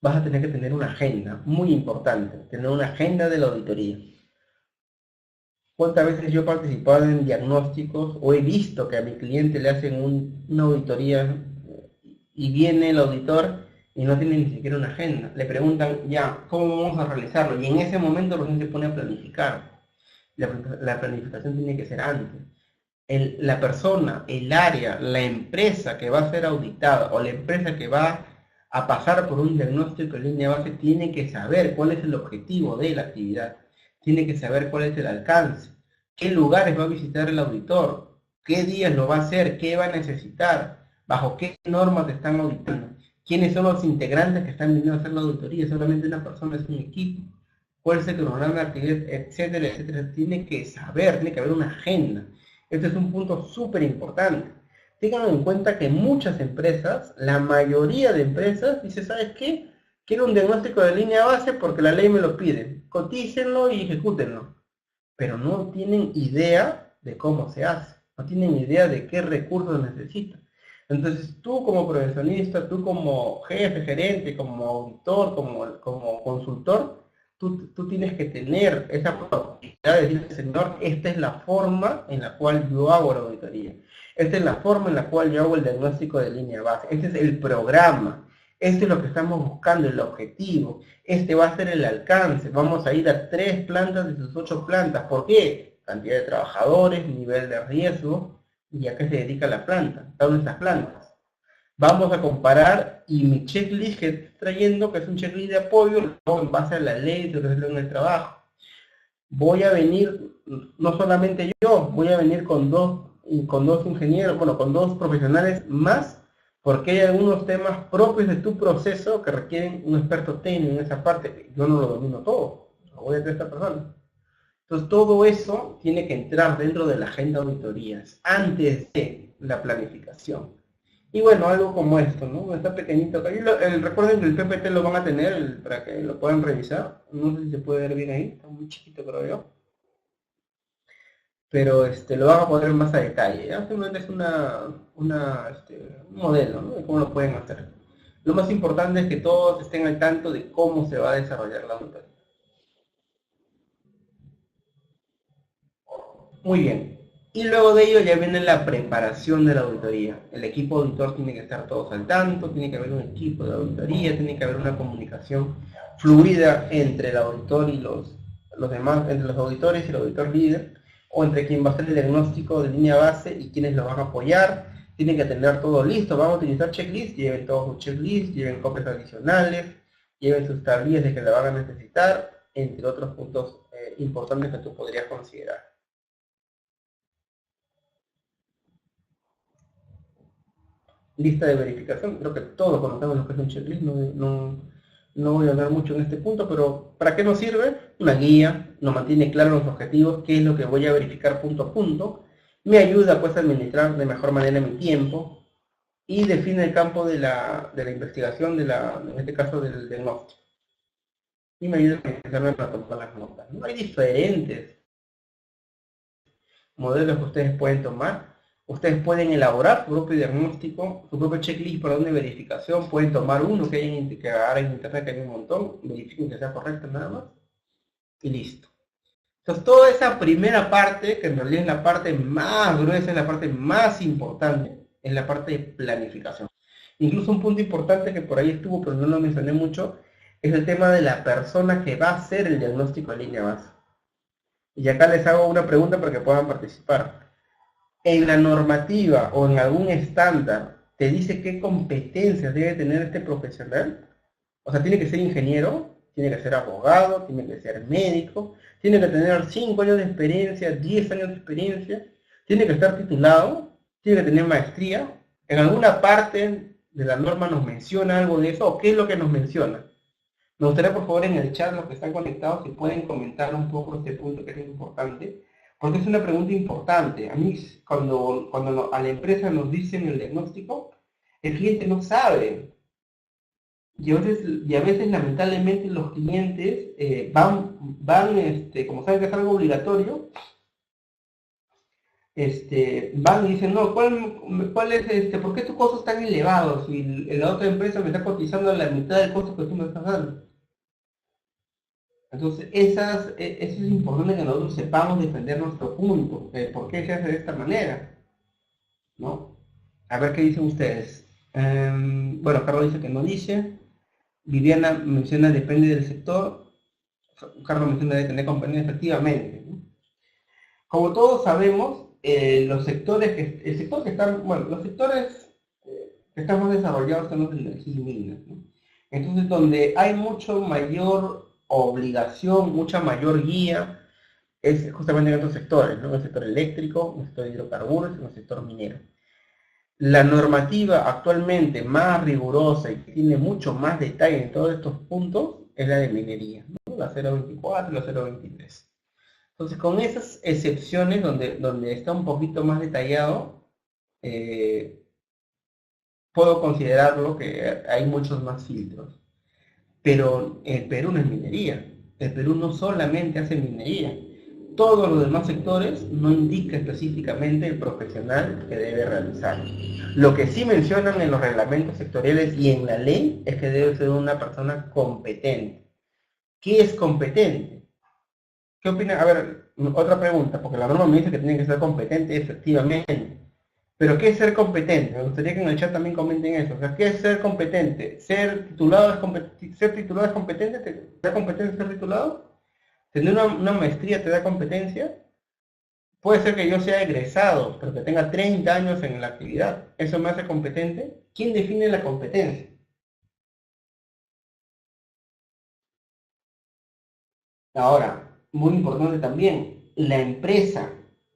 vas a tener que tener una agenda, muy importante, tener una agenda de la auditoría. ¿Cuántas veces yo he participado en diagnósticos o he visto que a mi cliente le hacen una auditoría y viene el auditor y no tiene ni siquiera una agenda? Le preguntan, ya, ¿cómo vamos a realizarlo? Y en ese momento recién se pone a planificar. La planificación tiene que ser antes. La persona, el área, la empresa que va a ser auditada o la empresa que va a pasar por un diagnóstico en línea base tiene que saber cuál es el objetivo de la actividad, tiene que saber cuál es el alcance, qué lugares va a visitar el auditor, qué días lo va a hacer, qué va a necesitar, bajo qué normas están auditando, quiénes son los integrantes que están viniendo a hacer la auditoría, solamente una persona, es un equipo, cuál es el cronograma de actividad, etcétera, etcétera. Tiene que saber, tiene que haber una agenda. Este es un punto súper importante. Tengan en cuenta que muchas empresas, la mayoría de empresas, dice, ¿sabes qué? Quiero un diagnóstico de línea base porque la ley me lo pide. Cotícenlo y ejecútenlo. Pero no tienen idea de cómo se hace. No tienen idea de qué recursos necesitan. Entonces tú como profesionista, tú como jefe, gerente, como auditor, como consultor, tú tienes que tener esa posibilidad de decir, señor, esta es la forma en la cual yo hago la auditoría. Esta es la forma en la cual yo hago el diagnóstico de línea base. Este es el programa. Este es lo que estamos buscando, el objetivo. Este va a ser el alcance. Vamos a ir a 3 plantas de sus 8 plantas. ¿Por qué? Cantidad de trabajadores, nivel de riesgo y a qué se dedica la planta, cada una de estas plantas. Vamos a comparar y mi checklist que estoy trayendo, que es un checklist de apoyo, luego en base a la ley de en el trabajo. Voy a venir, no solamente yo, voy a venir con dos ingenieros, bueno, con 2 profesionales más, porque hay algunos temas propios de tu proceso que requieren un experto técnico en esa parte. Yo no lo domino todo, lo voy a tener esta persona. Entonces todo eso tiene que entrar dentro de la agenda de auditorías, antes de la planificación. Y bueno, algo como esto, ¿no? Está pequeñito acá. Recuerden que el PPT lo van a tener para que lo puedan revisar. No sé si se puede ver bien ahí, está muy chiquito creo yo. Pero lo van a poner más a detalle, ¿ya? Simplemente es un modelo, ¿no? De cómo lo pueden hacer. Lo más importante es que todos estén al tanto de cómo se va a desarrollar la auditoría. Muy bien. Y luego de ello ya viene la preparación de la auditoría. El equipo auditor tiene que estar todos al tanto, tiene que haber un equipo de auditoría, tiene que haber una comunicación fluida entre el auditor y los demás, entre los auditores y el auditor líder, o entre quien va a hacer el diagnóstico de línea base y quienes lo van a apoyar. Tienen que tener todo listo. Vamos a utilizar checklist, lleven todos sus checklists, lleven copias adicionales, lleven sus tablillas de que la van a necesitar, entre otros puntos importantes que tú podrías considerar. Lista de verificación, creo que todos conocemos lo que es un checklist, no voy a hablar mucho en este punto, pero ¿para qué nos sirve? Una guía, nos mantiene claros los objetivos, qué es lo que voy a verificar punto a punto, me ayuda pues a administrar de mejor manera mi tiempo y define el campo de la investigación, en este caso del diagnóstico. Y me ayuda a organizarme para tomar las notas. ¿No? Hay diferentes modelos que ustedes pueden tomar. Ustedes pueden elaborar su propio diagnóstico, su propio checklist para una verificación. Pueden tomar uno que ahora en internet que hay un montón, verifiquen que sea correcto nada más, y listo. Entonces toda esa primera parte, que en realidad es la parte más gruesa, es la parte más importante, es la parte de planificación. Incluso un punto importante que por ahí estuvo, pero no lo mencioné mucho, es el tema de la persona que va a hacer el diagnóstico en línea base. Y acá les hago una pregunta para que puedan participar. En la normativa o en algún estándar, ¿te dice qué competencias debe tener este profesional? O sea, tiene que ser ingeniero, tiene que ser abogado, tiene que ser médico, tiene que tener 5 años de experiencia, 10 años de experiencia, tiene que estar titulado, tiene que tener maestría. ¿En alguna parte de la norma nos menciona algo de eso? ¿O qué es lo que nos menciona? Me gustaría, por favor, en el chat, los que están conectados, si pueden comentar un poco este punto que es importante, porque es una pregunta importante. A mí, cuando a la empresa nos dicen el diagnóstico, el cliente no sabe. Y a veces lamentablemente, los clientes van como saben que es algo obligatorio, van y dicen, no, ¿cuál es por qué tus costos están elevados? Y la otra empresa me está cotizando la mitad del costo que tú me estás dando. Entonces, eso es importante que nosotros sepamos defender nuestro punto, por qué se hace de esta manera, ¿no? A ver qué dicen ustedes. Bueno, Carlos dice que no dice. Viviana menciona depende del sector. Carlos menciona de tener compañía efectivamente, ¿no? Como todos sabemos, los sectores los sectores que están más desarrollados son los de energía y minas, ¿no? Entonces, donde hay mucho mayor obligación, mucha mayor guía, es justamente en estos sectores, ¿no? En el sector eléctrico, en el sector de hidrocarburos, en el sector minero. La normativa actualmente más rigurosa y que tiene mucho más detalle en todos estos puntos es la de minería, ¿no? La 024 y la 023. Entonces, con esas excepciones donde está un poquito más detallado, puedo considerarlo que hay muchos más filtros. Pero el Perú no es minería. El Perú no solamente hace minería. Todos los demás sectores no indica específicamente el profesional que debe realizar. Lo que sí mencionan en los reglamentos sectoriales y en la ley es que debe ser una persona competente. ¿Qué es competente? ¿Qué opina? A ver, otra pregunta, porque la norma me dice que tiene que ser competente, efectivamente. Pero ¿qué es ser competente? Me gustaría que en el chat también comenten eso. O sea, ¿qué es ser competente? ¿Ser titulado es competente? ¿Te da competencia ser titulado? ¿Tener una maestría te da competencia? Puede ser que yo sea egresado, pero que tenga 30 años en la actividad. ¿Eso me hace competente? ¿Quién define la competencia? Ahora, muy importante también, la empresa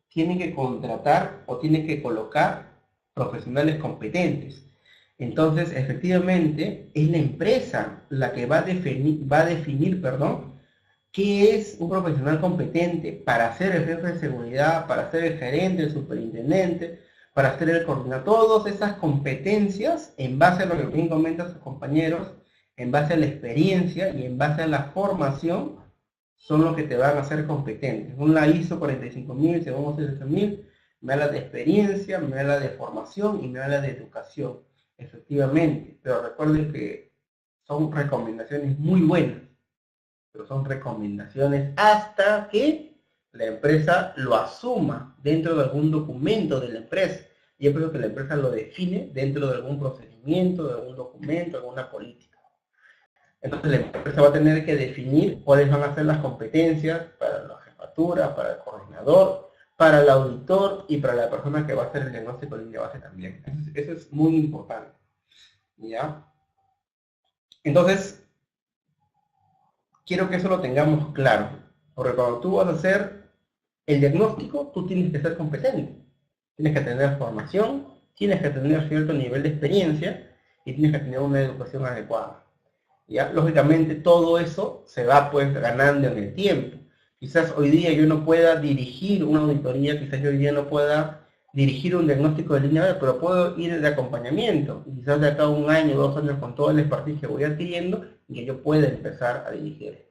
tiene que contratar o tiene que colocar profesionales competentes. Entonces, efectivamente, es la empresa la que va a definir, qué es un profesional competente para ser el jefe de seguridad, para ser el gerente, el superintendente, para ser el coordinador. Todas esas competencias, en base a lo que bien comentan sus compañeros, en base a la experiencia y en base a la formación, son los que te van a hacer competentes. Una ISO 45000, según 18000, me habla de experiencia, me habla de formación y me habla de educación. Efectivamente, pero recuerden que son recomendaciones muy buenas, pero son recomendaciones hasta que la empresa lo asuma dentro de algún documento de la empresa. Y yo creo que la empresa lo define dentro de algún procedimiento, de algún documento, alguna política. Entonces la empresa va a tener que definir cuáles van a ser las competencias para la jefatura, para el coordinador, para el auditor y para la persona que va a hacer el diagnóstico de línea base también. Eso es muy importante. ¿Ya? Entonces, quiero que eso lo tengamos claro. Porque cuando tú vas a hacer el diagnóstico, tú tienes que ser competente. Tienes que tener formación, tienes que tener cierto nivel de experiencia y tienes que tener una educación adecuada. ¿Ya? Lógicamente todo eso se va pues ganando en el tiempo. Quizás hoy día yo no pueda dirigir una auditoría, quizás yo hoy día no pueda dirigir un diagnóstico de línea B, pero puedo ir de acompañamiento. Y quizás de acá a 1 año, 2 años, con todo el expertise que voy adquiriendo, que yo pueda empezar a dirigir.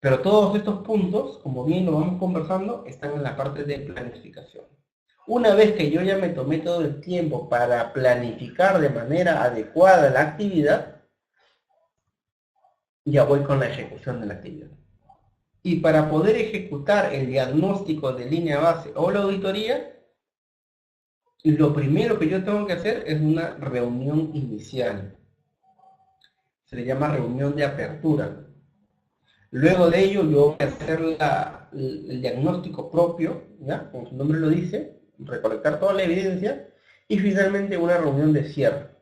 Pero todos estos puntos, como bien lo vamos conversando, están en la parte de planificación. Una vez que yo ya me tomé todo el tiempo para planificar de manera adecuada la actividad, ya voy con la ejecución de la actividad. Y para poder ejecutar el diagnóstico de línea base o la auditoría, lo primero que yo tengo que hacer es una reunión inicial. Se le llama reunión de apertura. Luego de ello yo voy a hacer el diagnóstico propio, ¿ya? Como su nombre lo dice, recolectar toda la evidencia y finalmente una reunión de cierre.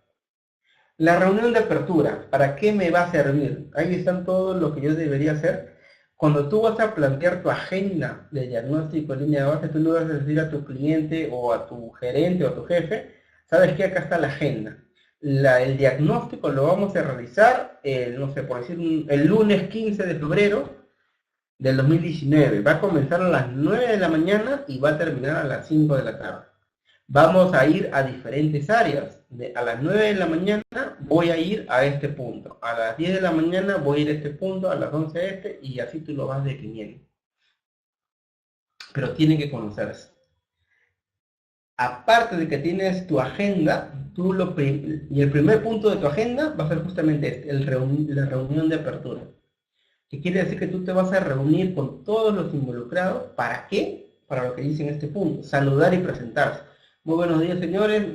La reunión de apertura, ¿para qué me va a servir? Ahí están todo lo que yo debería hacer. Cuando tú vas a plantear tu agenda de diagnóstico en línea de base, tú le vas a decir a tu cliente o a tu gerente o a tu jefe, ¿sabes qué? Acá está la agenda. El diagnóstico lo vamos a realizar, no sé, por decir, el lunes 15 de febrero del 2019. Va a comenzar a las 9 de la mañana y va a terminar a las 5 de la tarde. Vamos a ir a diferentes áreas. A las 9 de la mañana voy a ir a este punto. A las 10 de la mañana voy a ir a este punto, a las 11 a este, y así tú lo vas definiendo. Pero tienen que conocerse. aparte de que tienes tu agenda, y el primer punto de tu agenda va a ser justamente este, la reunión de apertura. Que quiere decir que tú te vas a reunir con todos los involucrados. ¿Para qué? Para lo que dice en este punto, saludar y presentarse. Muy buenos días, señores,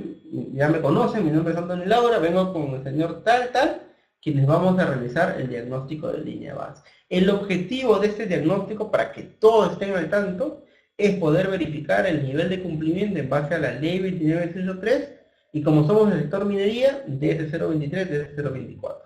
ya me conocen, mi nombre es Antonio Laura, vengo con el señor tal, quienes vamos a realizar el diagnóstico de línea base. El objetivo de este diagnóstico, para que todos estén al tanto, es poder verificar el nivel de cumplimiento en base a la ley 29.3 y como somos el sector minería, DS023, DS024.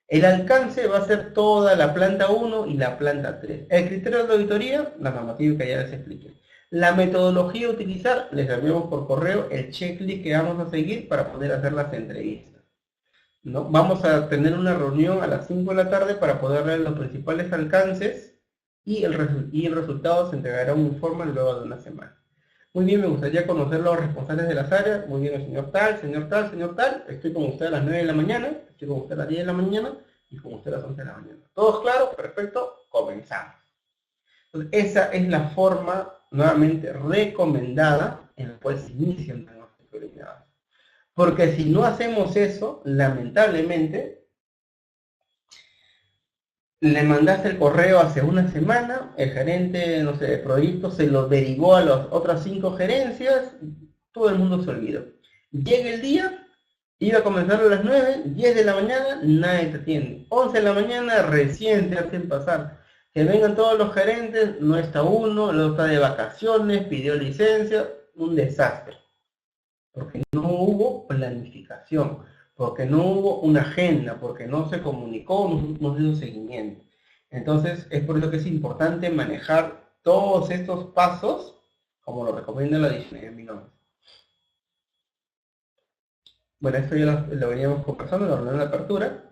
El alcance va a ser toda la planta 1 y la planta 3. El criterio de auditoría, la normativa que ya les expliqué. La metodología a utilizar, les enviamos por correo el checklist que vamos a seguir para poder hacer las entrevistas, ¿no? Vamos a tener una reunión a las 5 de la tarde para poder ver los principales alcances y el resultado se entregará un informe luego de una semana. Muy bien, me gustaría conocer los responsables de las áreas. Muy bien, el señor tal, señor tal, señor tal. Estoy con usted a las 9 de la mañana, estoy con usted a las 10 de la mañana y con usted a las 11 de la mañana. ¿Todos claros? Perfecto, comenzamos. Entonces, esa es la forma, nuevamente, recomendada en la cual se inicia el diagnóstico de línea base. Porque si no hacemos eso, lamentablemente, le mandaste el correo hace una semana, el gerente, no sé, de proyecto se lo derivó a las otras 5 gerencias, todo el mundo se olvidó. Llega el día, iba a comenzar a las 9, 10 de la mañana, nadie te atiende. 11 de la mañana recién te hacen pasar. Que vengan todos los gerentes, no está uno, el otro está de vacaciones, pidió licencia, un desastre. Porque no hubo planificación, porque no hubo una agenda, porque no se comunicó, no se hizo seguimiento. Entonces, es por eso que es importante manejar todos estos pasos, como lo recomienda la Diccionario de Millones. Bueno, esto ya lo veníamos conversando, la reunión de apertura.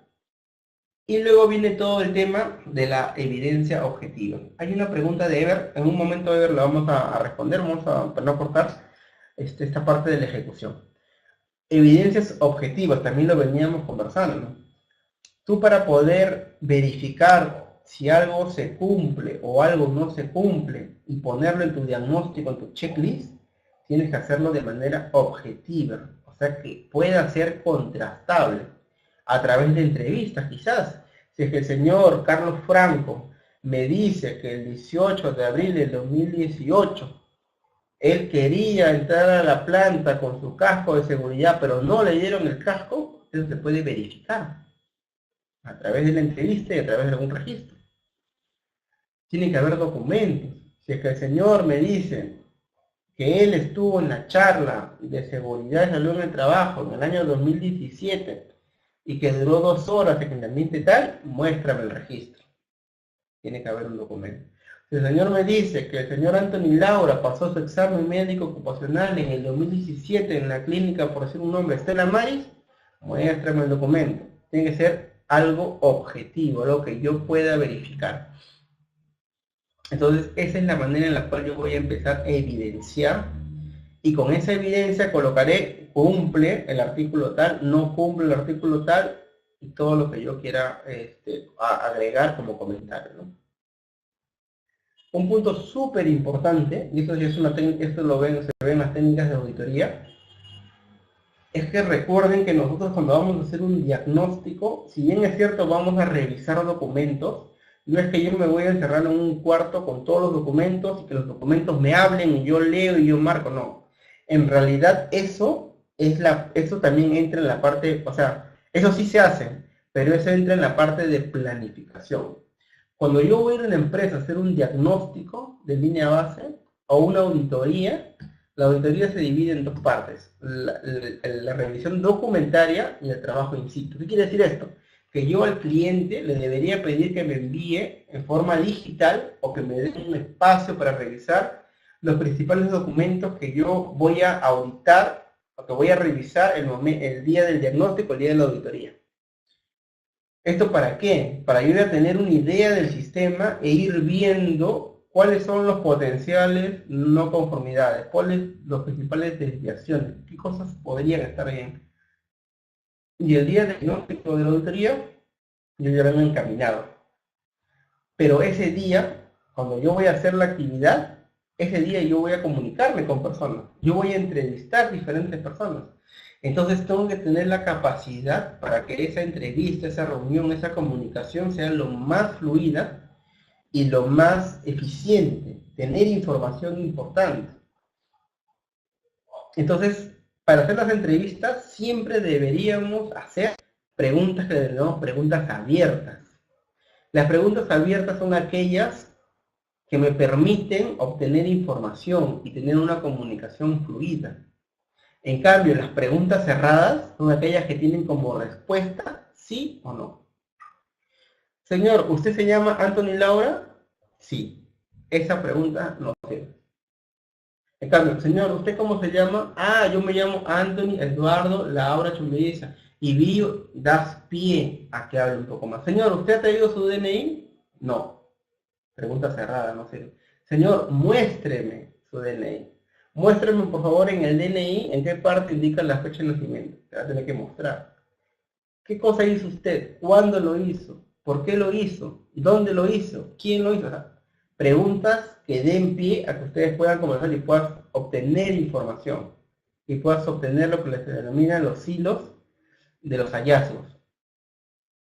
Y luego viene todo el tema de la evidencia objetiva. Hay una pregunta de Ever, en un momento Ever la vamos a responder, vamos a, para no cortar esta parte de la ejecución. Evidencias objetivas, también lo veníamos conversando, ¿no? Tú para poder verificar si algo se cumple o algo no se cumple y ponerlo en tu diagnóstico, en tu checklist, tienes que hacerlo de manera objetiva, o sea que pueda ser contrastable a través de entrevistas quizás. Si es que el señor Carlos Franco me dice que el 18 de abril del 2018 él quería entrar a la planta con su casco de seguridad, pero no le dieron el casco, eso se puede verificar a través de la entrevista y a través de algún registro. Tiene que haber documentos. Si es que el señor me dice que él estuvo en la charla de seguridad y salud en el trabajo en el año 2017 y que duró 2 horas en el ambiente tal, muéstrame el registro. Tiene que haber un documento. Si el señor me dice que el señor Anthony Laura pasó su examen médico ocupacional en el 2017 en la clínica, por decir un nombre, Estela Maris, muéstrame el documento. Tiene que ser algo objetivo, algo que yo pueda verificar. Entonces, esa es la manera en la cual yo voy a empezar a evidenciar y con esa evidencia colocaré cumple el artículo tal, no cumple el artículo tal y todo lo que yo quiera agregar como comentario, ¿no? Un punto súper importante, y esto se ve en las técnicas de auditoría, es que recuerden que nosotros cuando vamos a hacer un diagnóstico, si bien es cierto vamos a revisar documentos, no es que yo me voy a encerrar en un cuarto con todos los documentos y que los documentos me hablen y yo leo y yo marco, no. En realidad eso también entra en la parte, o sea, eso sí se hace, pero eso entra en la parte de planificación. Cuando yo voy a ir a una empresa a hacer un diagnóstico de línea base o una auditoría, la auditoría se divide en 2 partes, la revisión documentaria y el trabajo in situ. ¿Qué quiere decir esto? Que yo al cliente le debería pedir que me envíe en forma digital o que me dé un espacio para revisar los principales documentos que yo voy a auditar o que voy a revisar el día del diagnóstico, el día de la auditoría. ¿Esto para qué? Para ayudar a tener una idea del sistema e ir viendo cuáles son los potenciales no conformidades, cuáles los principales desviaciones, qué cosas podrían estar bien. Y el día del diagnóstico de la auditoría, yo ya vengo encaminado. Pero ese día, cuando yo voy a hacer la actividad, ese día yo voy a comunicarme con personas, yo voy a entrevistar diferentes personas. Entonces tengo que tener la capacidad para que esa entrevista, esa reunión, esa comunicación sea lo más fluida y lo más eficiente, tener información importante. Entonces, para hacer las entrevistas siempre deberíamos hacer preguntas que denominamos preguntas abiertas. Las preguntas abiertas son aquellas que me permiten obtener información y tener una comunicación fluida. En cambio, las preguntas cerradas son aquellas que tienen como respuesta sí o no. Señor, ¿usted se llama Anthony Laura? Sí. Esa pregunta no sirve. En cambio, señor, ¿usted cómo se llama? Ah, yo me llamo Anthony Eduardo Laura Chumbiza. Y Bio das pie a que hable un poco más. Señor, ¿usted ha traído su DNI? No. Pregunta cerrada, no sirve. Señor, muéstreme su DNI. Muéstreme, por favor, en el DNI, en qué parte indica la fecha de nacimiento. Te va a tener que mostrar. ¿Qué cosa hizo usted? ¿Cuándo lo hizo? ¿Por qué lo hizo? ¿Dónde lo hizo? ¿Quién lo hizo? O sea, preguntas que den pie a que ustedes puedan conversar y puedan obtener información. Y puedas obtener lo que se denomina los hilos de los hallazgos.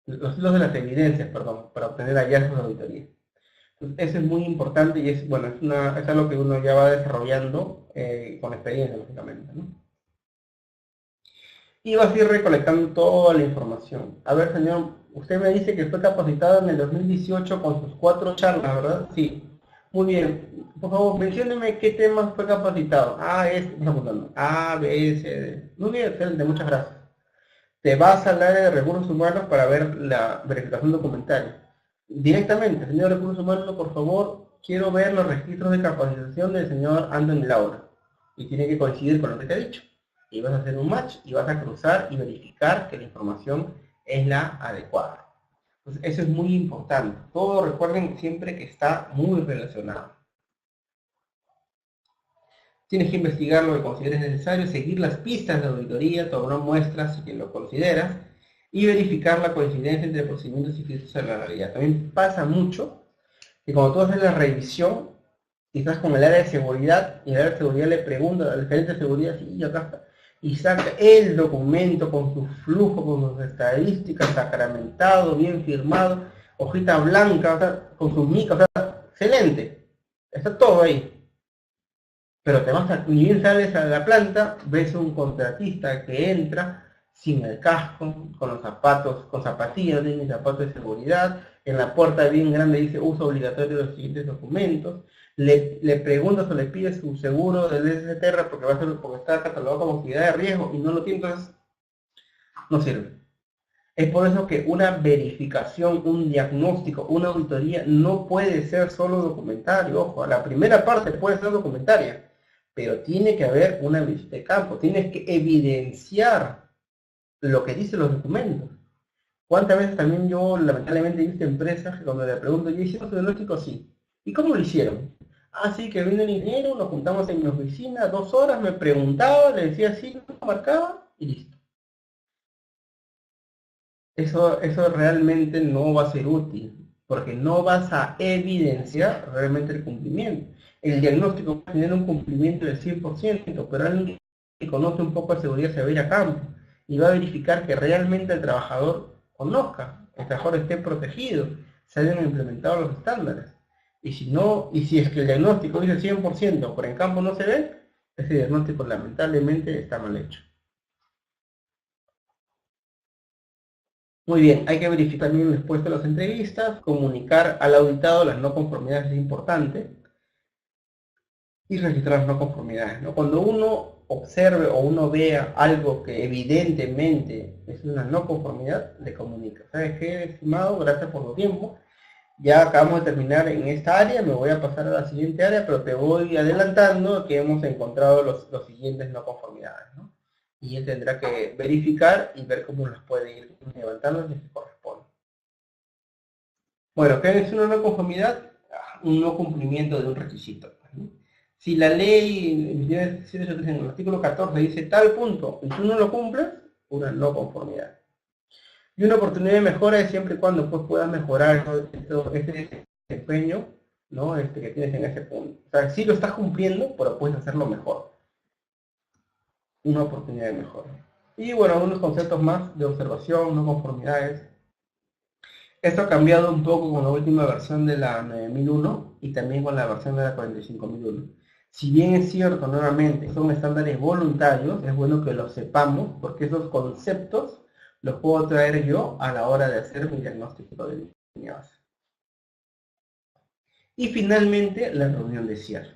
Los hilos de las evidencias, perdón, para obtener hallazgos de auditoría. Entonces, eso es muy importante y es, bueno, es algo que uno ya va desarrollando con experiencia, lógicamente, ¿no? Y vas a ir recolectando toda la información. A ver, señor, usted me dice que fue capacitado en el 2018 con sus 4 charlas, ¿verdad? Sí. Muy bien. Por favor, mencióneme qué temas fue capacitado. Ah, está apuntando. A, B, C, D. Muy bien, excelente, muchas gracias. Te vas al área de recursos humanos para ver la verificación documentaria. Directamente, señor recursos humanos, por favor, quiero ver los registros de capacitación del señor Anthony Laura. Y tiene que coincidir con lo que te he dicho. Y vas a hacer un match y vas a cruzar y verificar que la información es la adecuada. Entonces, eso es muy importante. Todo recuerden siempre que está muy relacionado. Tienes que investigar lo que consideres necesario, seguir las pistas de auditoría, tomar muestras si que lo consideras, y verificar la coincidencia entre procedimientos y filtros de la realidad. También pasa mucho que cuando tú haces la revisión, quizás con el área de seguridad, y el área de seguridad le pregunta al gerente de seguridad, sí, acá está, y saca el documento con su flujo, con sus estadísticas, sacramentado, bien firmado, hojita blanca, o sea, con sus micas, o sea, excelente, está todo ahí. Pero te vas a, ni bien sales a la planta, ves un contratista que entra sin el casco, con los zapatos, con zapatillas, no tiene zapatos de seguridad, en la puerta bien grande dice uso obligatorio de los siguientes documentos, le preguntas o le pides su seguro del STR porque porque está catalogado como actividad de riesgo y no lo tiene, entonces no sirve. Es por eso que una verificación, un diagnóstico, una auditoría no puede ser solo documentario. Ojo, la primera parte puede ser documentaria, pero tiene que haber una visita de campo, tienes que evidenciar lo que dicen los documentos. ¿Cuántas veces también yo lamentablemente he visto empresas que cuando le pregunto, ¿yo hicieron su diagnóstico? Sí. ¿Y cómo lo hicieron? Ah, sí, que vino el ingeniero, nos juntamos en mi oficina 2 horas, me preguntaba, le decía sí, marcaba y listo. Eso realmente no va a ser útil, porque no vas a evidenciar realmente el cumplimiento. El diagnóstico va a tener un cumplimiento del 100%, pero alguien que conoce un poco de seguridad se va a ir a campo y va a verificar que realmente el trabajador conozca, el trabajador esté protegido, se hayan implementado los estándares. Y si no, y si es que el diagnóstico dice 100%, pero en campo no se ve, ese diagnóstico lamentablemente está mal hecho. Muy bien, hay que verificar también después de las entrevistas, comunicar al auditado las no conformidades es importante y registrar las no conformidades, ¿no? Cuando uno observe o uno vea algo que evidentemente es una no conformidad, le comunica. ¿Sabes qué, estimado? Gracias por tu tiempo. Ya acabamos de terminar en esta área, me voy a pasar a la siguiente área, pero te voy adelantando que hemos encontrado los siguientes no conformidades, ¿no? Y él tendrá que verificar y ver cómo las puede ir levantando si se corresponde. Bueno, ¿qué es una no conformidad? Un no cumplimiento de un requisito, ¿no? Si la ley en el artículo 14 dice tal punto y tú no lo cumples, una no conformidad. Y una oportunidad de mejora es siempre y cuando pues, puedas mejorar este desempeño ¿no? Que tienes en ese punto. O sea, sí lo estás cumpliendo, pero puedes hacerlo mejor. Una oportunidad de mejora. Y bueno, algunos conceptos más de observación, no conformidades. Esto ha cambiado un poco con la última versión de la 9001 y también con la versión de la 45001. Si bien es cierto, nuevamente, son estándares voluntarios, es bueno que los sepamos porque esos conceptos los puedo traer yo a la hora de hacer mi diagnóstico de línea base. Y finalmente, la reunión de cierre.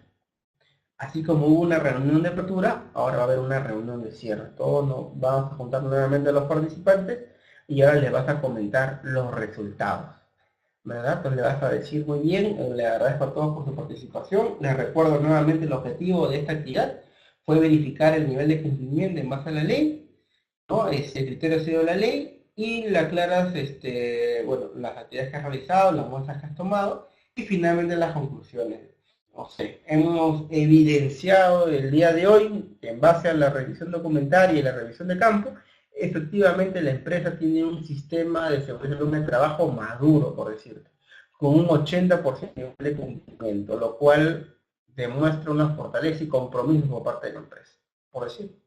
Así como hubo una reunión de apertura, ahora va a haber una reunión de cierre. Todos nos vamos a juntar nuevamente a los participantes y ahora les vas a comentar los resultados, ¿verdad? Entonces le vas a decir muy bien, le agradezco a todos por su participación. Les recuerdo nuevamente el objetivo de esta actividad fue verificar el nivel de cumplimiento en base a la ley, ¿no? El criterio ha sido la ley y le aclaras bueno, las actividades que has realizado, las muestras que has tomado y finalmente las conclusiones. No sé, hemos evidenciado el día de hoy, en base a la revisión documentaria y la revisión de campo, efectivamente la empresa tiene un sistema de seguridad de trabajo maduro, por decirte, con un 80% de cumplimiento, lo cual demuestra una fortaleza y compromiso por parte de la empresa, por decirlo.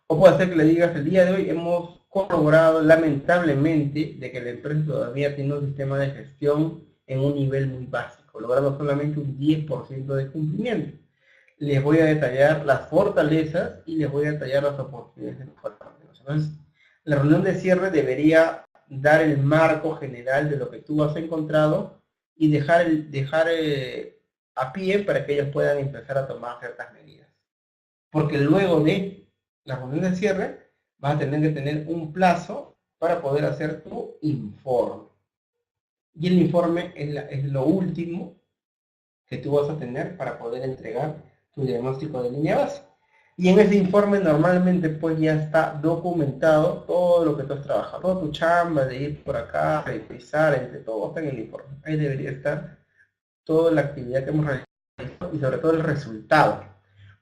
O puede ser que le digas, el día de hoy hemos corroborado lamentablemente de que la empresa todavía tiene un sistema de gestión en un nivel muy básico, logrando solamente un 10% de cumplimiento. Les voy a detallar las fortalezas y les voy a detallar las oportunidades de mejora. Entonces, la reunión de cierre debería dar el marco general de lo que tú has encontrado y dejar a pie para que ellos puedan empezar a tomar ciertas medidas. Porque luego de la reunión de cierre, vas a tener que tener un plazo para poder hacer tu informe. Y el informe es lo último que tú vas a tener para poder entregar tu diagnóstico de línea base. Y en ese informe normalmente pues ya está documentado todo lo que tú has trabajado, toda tu chamba de ir por acá, revisar, entre todo, está en el informe. Ahí debería estar toda la actividad que hemos realizado y sobre todo el resultado.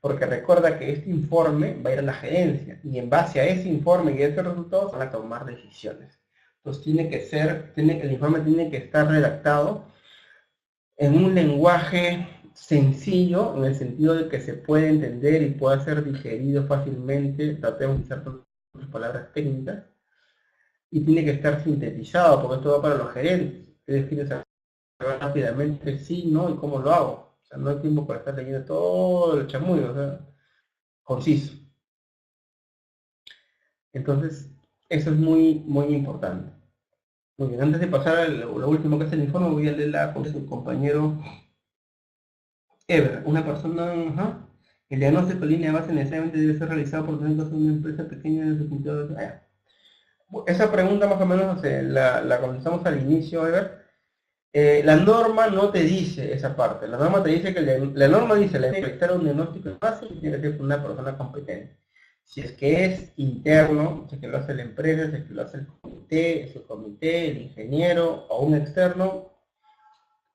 Porque recuerda que este informe va a ir a la gerencia y en base a ese informe y a esos resultados van a tomar decisiones. Entonces el informe tiene que estar redactado en un lenguaje sencillo, en el sentido de que se puede entender y pueda ser digerido fácilmente, tratemos de usar todas palabras técnicas, y tiene que estar sintetizado, porque esto va para los gerentes. Es decir, saber rápidamente sí, no y cómo lo hago. O sea, no hay tiempo para estar leyendo todo el chamullo, o sea, conciso. Entonces, eso es muy, muy importante. Muy bien, antes de pasar a lo último que es el informe, voy a leer la con su compañero Ever, una persona, el diagnóstico de línea de base necesariamente debe ser realizado por una empresa pequeña de su punto de. Esa pregunta más o menos la comenzamos al inicio, Ever. La norma no te dice esa parte, la norma te dice que la norma dice la realizar un diagnóstico de base y tiene que ser una persona competente. Si es que es interno, si es que lo hace la empresa, si es que lo hace el comité, el ingeniero o un externo,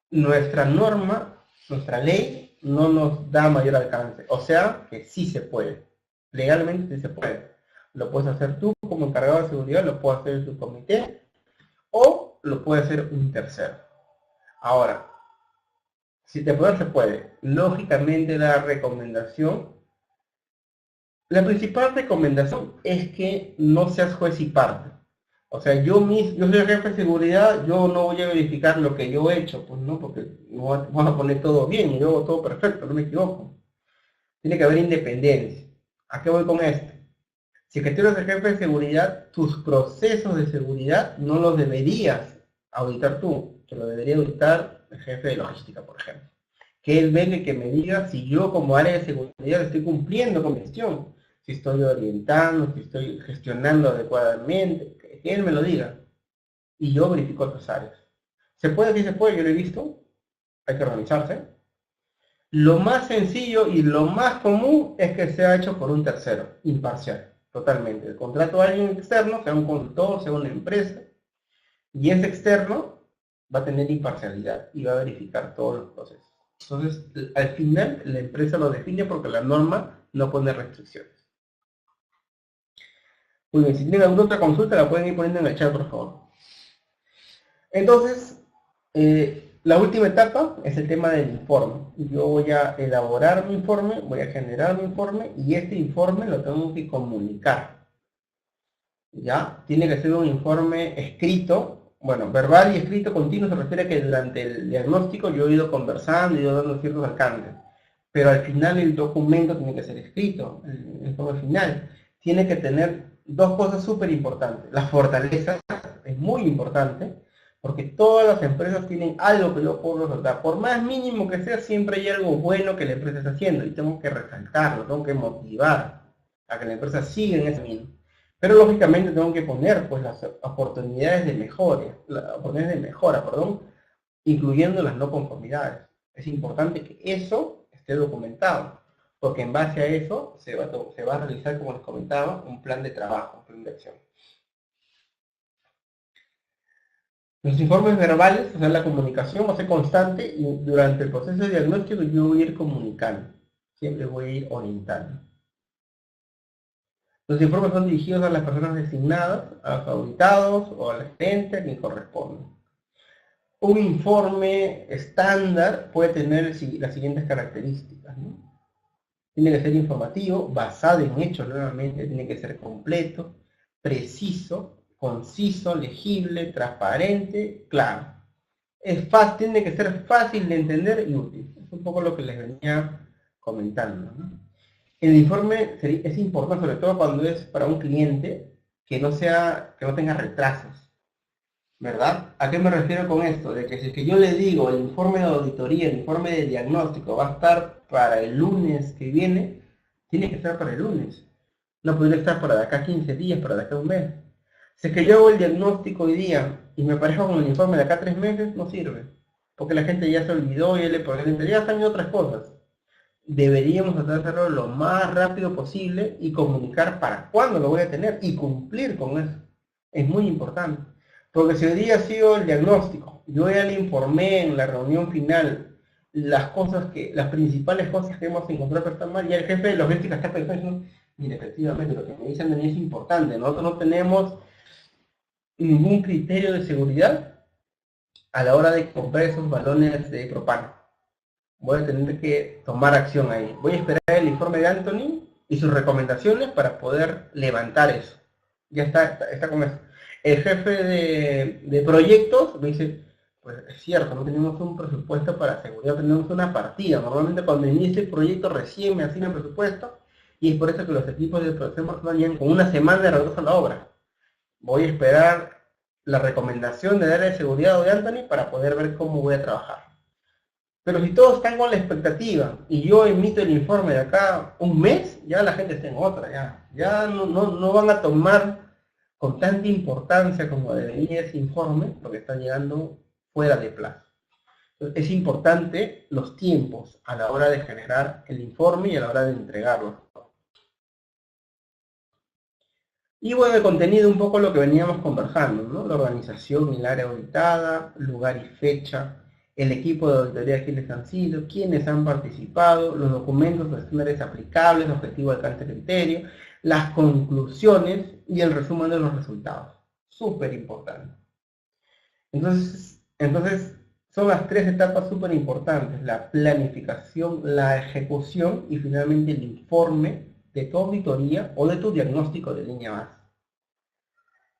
nuestra norma, nuestra ley, no nos da mayor alcance. O sea, que sí se puede. Legalmente sí se puede. Lo puedes hacer tú como encargado de seguridad, lo puede hacer tu comité, o lo puede hacer un tercero. Ahora, si te puede, se puede. Lógicamente la recomendación, la principal recomendación es que no seas juez y parte. O sea, yo soy el jefe de seguridad, yo no voy a verificar lo que yo he hecho, pues no, porque no vamos a poner todo bien, yo hago todo perfecto, no me equivoco. Tiene que haber independencia. ¿A qué voy con esto? Si que tú eres el jefe de seguridad, tus procesos de seguridad no los deberías auditar tú, que lo debería auditar el jefe de logística, por ejemplo. Que él venga y que me diga si yo como área de seguridad estoy cumpliendo con mi gestión, si estoy orientando, si estoy gestionando adecuadamente, que él me lo diga. Y yo verifico otras áreas. ¿Se puede? Sí se puede, yo lo he visto. Hay que organizarse. Lo más sencillo y lo más común es que sea hecho por un tercero, imparcial, totalmente. El contrato a alguien externo, sea un consultor, sea una empresa, y ese externo va a tener imparcialidad y va a verificar todos los procesos. Entonces, al final, la empresa lo define porque la norma no pone restricciones. Muy bien, si tienen alguna otra consulta, la pueden ir poniendo en el chat, por favor. Entonces, La última etapa es el tema del informe. Yo voy a elaborar mi informe, voy a generar mi informe y este informe lo tengo que comunicar. ¿Ya? Tiene que ser un informe escrito, bueno, verbal y escrito continuo se refiere a que durante el diagnóstico yo he ido conversando, he ido dando ciertos alcances, pero al final el documento tiene que ser escrito, el informe final. Tiene que tener dos cosas súper importantes. Las fortalezas es muy importante, porque todas las empresas tienen algo que yo puedo resaltar. Por más mínimo que sea, siempre hay algo bueno que la empresa está haciendo y tengo que resaltarlo, tengo que motivar a que la empresa siga en ese camino. Pero lógicamente tengo que poner pues las oportunidades de mejora, perdón, incluyendo las no conformidades. Es importante que eso esté documentado, porque en base a eso se va a realizar, como les comentaba, un plan de trabajo, un plan de acción. Los informes verbales, o sea, la comunicación va a ser constante y durante el proceso de diagnóstico yo voy a ir comunicando, siempre voy a ir orientando. Los informes son dirigidos a las personas designadas, a los auditados o a la gente a quien corresponde. Un informe estándar puede tener las siguientes características, ¿no? Tiene que ser informativo, basado en hechos nuevamente, tiene que ser completo, preciso, conciso, legible, transparente, claro. Tiene que ser fácil de entender y útil. Es un poco lo que les venía comentando, ¿no? El informe es importante, sobre todo cuando es para un cliente, que no tenga retrasos, ¿verdad? ¿A qué me refiero con esto? De que si es que yo le digo el informe de auditoría, el informe de diagnóstico va a estar para el lunes que viene, tiene que estar para el lunes. No podría estar para de acá 15 días, para de acá un mes. Si es que yo hago el diagnóstico hoy día y me parejo con el informe de acá 3 meses, no sirve. Porque la gente ya se olvidó y ya están en otras cosas. Deberíamos tratar de hacerlo lo más rápido posible y comunicar para cuándo lo voy a tener y cumplir con eso. Es muy importante. Porque si hoy día ha sido el diagnóstico, yo ya le informé en la reunión final las principales cosas que hemos encontrado que están mal, y el jefe de logística está pensando, mire, efectivamente, lo que me dicen de mí es importante. Nosotros no tenemos ningún criterio de seguridad a la hora de comprar esos balones de propano. Voy a tener que tomar acción ahí. Voy a esperar el informe de Anthony y sus recomendaciones para poder levantar eso. Ya está con eso. El jefe de proyectos me dice, pues es cierto, no tenemos un presupuesto para seguridad, tenemos una partida. Normalmente cuando inicia el proyecto recién me asignan presupuesto y es por eso que los equipos de producción personal llegan con una semana de retraso a la obra. Voy a esperar la recomendación del área de seguridad de Anthony para poder ver cómo voy a trabajar. Pero si todos están con la expectativa y yo emito el informe de acá un mes, ya la gente está en otra, ya no van a tomar con tanta importancia como debería ese informe, porque está llegando fuera de plazo. Entonces, es importante los tiempos a la hora de generar el informe y a la hora de entregarlo. Y bueno, el contenido un poco lo que veníamos conversando, ¿no? La organización y el área auditada, lugar y fecha, el equipo de auditoría, quiénes han sido, quiénes han participado, los documentos, los estándares aplicables, objetivo, alcance, criterio, las conclusiones y el resumen de los resultados. Súper importante. Entonces, son las tres etapas súper importantes: la planificación, la ejecución y finalmente el informe de tu auditoría o de tu diagnóstico de línea base.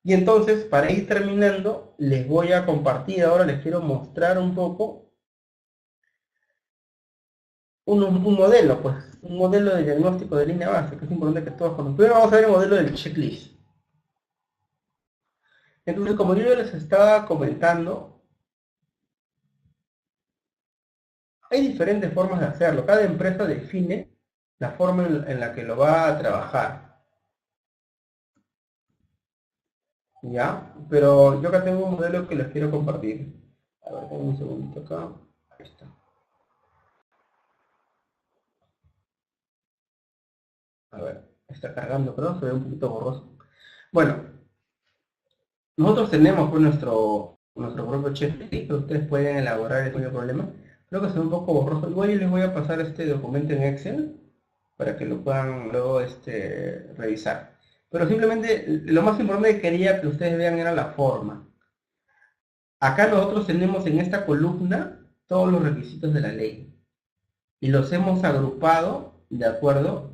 Y entonces, para ir terminando, les voy a compartir, ahora les quiero mostrar un poco un modelo, pues, un modelo de diagnóstico de línea base, que es importante que todos conozcan. Primero vamos a ver el modelo del checklist. Entonces, como yo ya les estaba comentando, hay diferentes formas de hacerlo. Cada empresa define la forma en la que lo va a trabajar. ¿Ya? Pero yo acá tengo un modelo que les quiero compartir. A ver, tengo un segundito acá. Ahí está. A ver, está cargando, pero se ve un poquito borroso. Bueno, nosotros tenemos pues nuestro propio checklist que ustedes pueden elaborar sin problema. Creo que se ve un poco borroso. Igual yo les voy a pasar este documento en Excel para que lo puedan luego revisar. Pero simplemente lo más importante que quería que ustedes vean era la forma. Acá nosotros tenemos en esta columna todos los requisitos de la ley y los hemos agrupado de acuerdo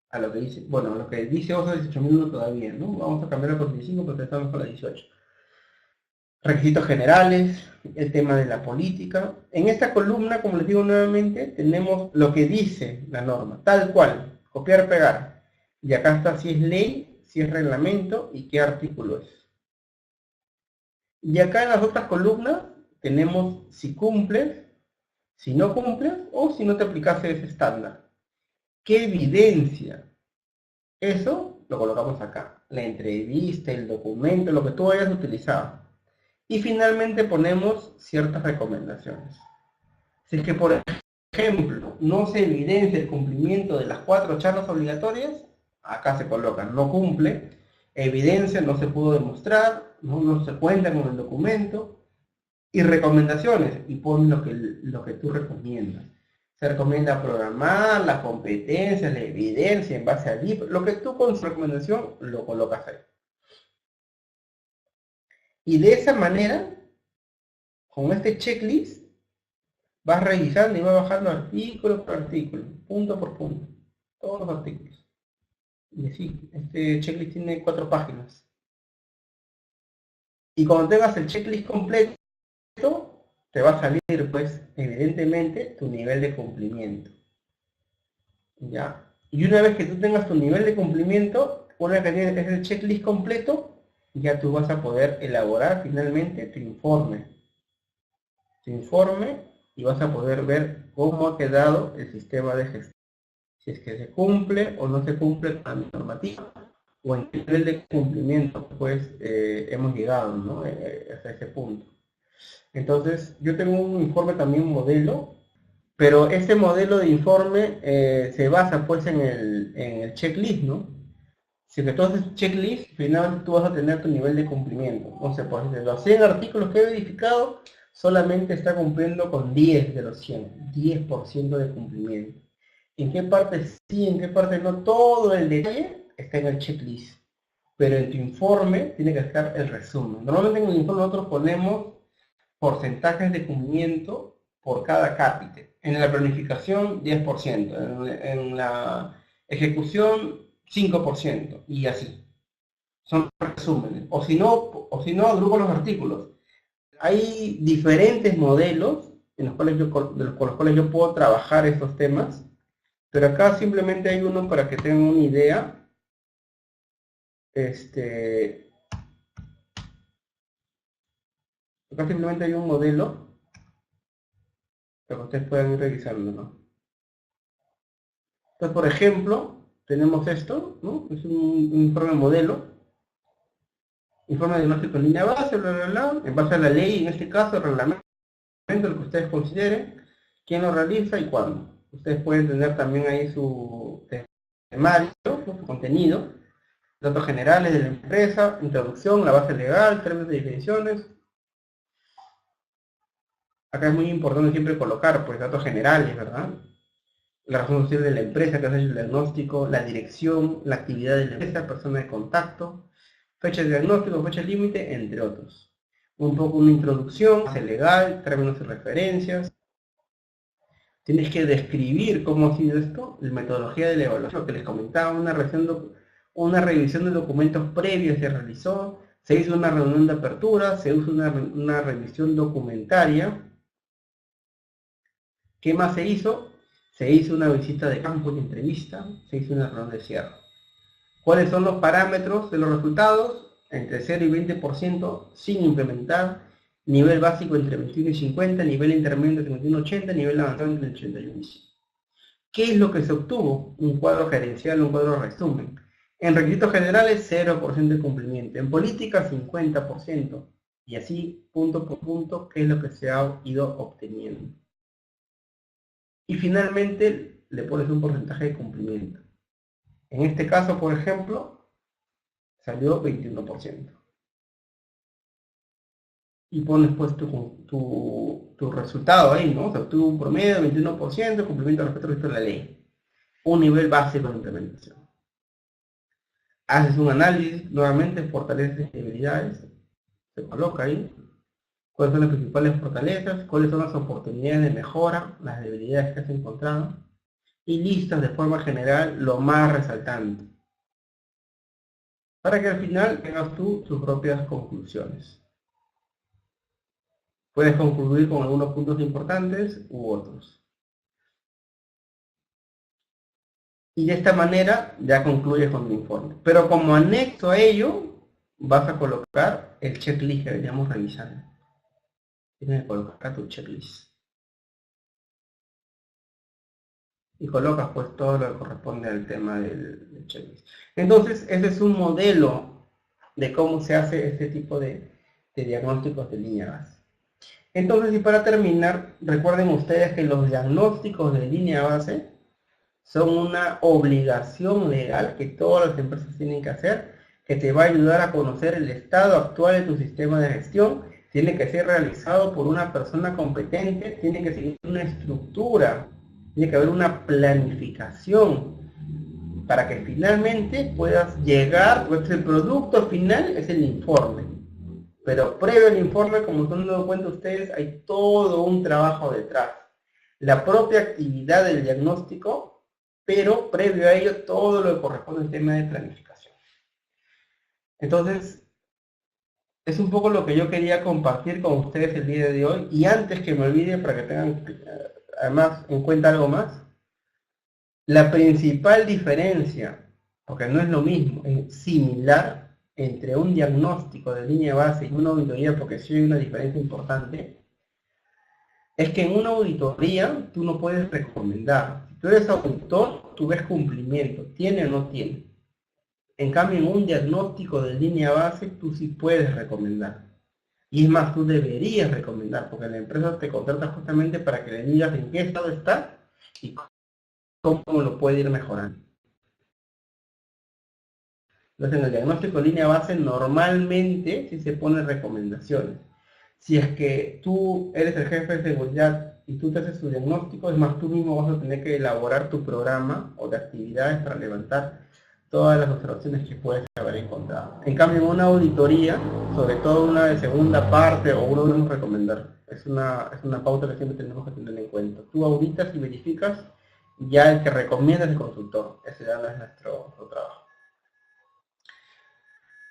a lo que dice, bueno, lo que dice OSO 18.001 todavía, ¿no? Vamos a cambiar a 45 porque estamos con la 18. Requisitos generales, el tema de la política. En esta columna, como les digo nuevamente, tenemos lo que dice la norma, tal cual, copiar, pegar. Y acá está si es ley, si es reglamento y qué artículo es. Y acá en las otras columnas tenemos si cumples, si no cumples o si no te aplicase ese estándar. ¿Qué evidencia? Eso lo colocamos acá. La entrevista, el documento, lo que tú hayas utilizado. Y finalmente ponemos ciertas recomendaciones. Si es que, por ejemplo, no se evidencia el cumplimiento de las 4 charlas obligatorias, acá se coloca no cumple, evidencia no se pudo demostrar, no se cuenta con el documento, y recomendaciones, y pon lo que tú recomiendas. Se recomienda programar, las competencias, la evidencia en base al libro, lo que tú con su recomendación lo colocas ahí. Y de esa manera, con este checklist, vas revisando y vas bajando artículo por artículo, punto por punto, todos los artículos. Y así, este checklist tiene 4 páginas. Y cuando tengas el checklist completo, te va a salir, pues, evidentemente, tu nivel de cumplimiento. ¿Ya? Y una vez que tú tengas tu nivel de cumplimiento, una vez que tienes ese checklist completo, ya tú vas a poder elaborar finalmente tu informe. Y vas a poder ver cómo ha quedado el sistema de gestión. Si es que se cumple o no se cumple con la normativa, o en qué nivel de cumplimiento pues hemos llegado, ¿no? Hasta ese punto. Entonces, yo tengo un informe también modelo, pero este modelo de informe se basa pues en el checklist, ¿no? Si que tú haces checklist, finalmente tú vas a tener tu nivel de cumplimiento. Entonces, pues de los 100 artículos que he verificado, solamente está cumpliendo con 10 de los 100, 10% de cumplimiento. ¿En qué parte sí, en qué parte no? Todo el detalle está en el checklist. Pero en tu informe tiene que estar el resumen. Normalmente en el informe nosotros ponemos porcentajes de cumplimiento por cada cápite. En la planificación, 10%. En la ejecución, 5%. Y así. Son resúmenes. O si no, agrupo los artículos. Hay diferentes modelos en los cuales con los cuales yo puedo trabajar estos temas. Pero acá simplemente hay uno para que tengan una idea. Acá simplemente hay un modelo para que ustedes puedan ir revisando, ¿no? Entonces, por ejemplo, tenemos esto, ¿no? Es un informe modelo, informe de diagnóstico en línea base, bla, bla, bla, en base a la ley, en este caso, el reglamento, lo que ustedes consideren, quién lo realiza y cuándo. Ustedes pueden tener también ahí su temario, su contenido, datos generales de la empresa, introducción, la base legal, términos y definiciones. Acá es muy importante siempre colocar pues datos generales, ¿verdad? La razón social de la empresa que hace el diagnóstico, la dirección, la actividad de la empresa, persona de contacto, fecha de diagnóstico, fecha límite, entre otros. Un poco una introducción, base legal, términos y referencias. Tienes que describir cómo ha sido esto, la metodología de la evaluación, lo que les comentaba, una revisión de documentos previos se realizó, se hizo una reunión de apertura, se hizo una revisión documentaria. ¿Qué más se hizo? Se hizo una visita de campo de entrevista, se hizo una reunión de cierre. ¿Cuáles son los parámetros de los resultados? Entre 0 y 20% sin implementar, nivel básico entre 21 y 50, nivel intermedio entre 21 y 80, nivel avanzado entre 81 y 100. ¿Qué es lo que se obtuvo? Un cuadro gerencial, un cuadro resumen. En requisitos generales, 0% de cumplimiento. En política, 50%. Y así, punto por punto, qué es lo que se ha ido obteniendo. Y finalmente, le pones un porcentaje de cumplimiento. En este caso, por ejemplo, salió 21%. Y pones pues tu resultado ahí, ¿no? Se obtuvo un promedio de 21%, cumplimiento respecto a la ley. Un nivel básico de implementación. Haces un análisis, nuevamente fortaleces debilidades, se coloca ahí. cuáles son las principales fortalezas, cuáles son las oportunidades de mejora, las debilidades que has encontrado, y listas de forma general lo más resaltante, para que al final tengas tú tus propias conclusiones. Puedes concluir con algunos puntos importantes u otros. Y de esta manera ya concluyes con tu informe. Pero como anexo a ello, vas a colocar el checklist que veníamos revisando. Tienes que colocar tu checklist. Y colocas pues todo lo que corresponde al tema del checklist. Entonces, ese es un modelo de cómo se hace este tipo de diagnósticos de línea base. Entonces, y para terminar, recuerden ustedes que los diagnósticos de línea base son una obligación legal que todas las empresas tienen que hacer, que te va a ayudar a conocer el estado actual de tu sistema de gestión. Tiene que ser realizado por una persona competente, tiene que seguir una estructura, tiene que haber una planificación para que finalmente puedas llegar, pues el producto final es el informe. Pero previo al informe, como se han dado cuenta ustedes, hay todo un trabajo detrás. La propia actividad del diagnóstico, pero previo a ello todo lo que corresponde al tema de planificación. Entonces, es un poco lo que yo quería compartir con ustedes el día de hoy. Y antes que me olvide, para que tengan además en cuenta algo más, la principal diferencia, porque no es lo mismo, es similar entre un diagnóstico de línea base y una auditoría, porque sí hay una diferencia importante, es que en una auditoría tú no puedes recomendar. Si tú eres auditor, tú ves cumplimiento, tiene o no tiene. En cambio, en un diagnóstico de línea base, tú sí puedes recomendar. Y es más, tú deberías recomendar, porque la empresa te contrata justamente para que le digas en qué estado está y cómo lo puede ir mejorando. Entonces, en el diagnóstico de línea base, normalmente sí se ponen recomendaciones. Si es que tú eres el jefe de seguridad y tú te haces tu diagnóstico, es más, tú mismo vas a tener que elaborar tu programa o de actividades para levantar todas las observaciones que puedes haber encontrado. En cambio, en una auditoría, sobre todo una de segunda parte o uno debemos recomendar. Es una pauta que siempre tenemos que tener en cuenta. Tú auditas y verificas, ya el que recomienda es el consultor. Ese ya no es nuestro trabajo.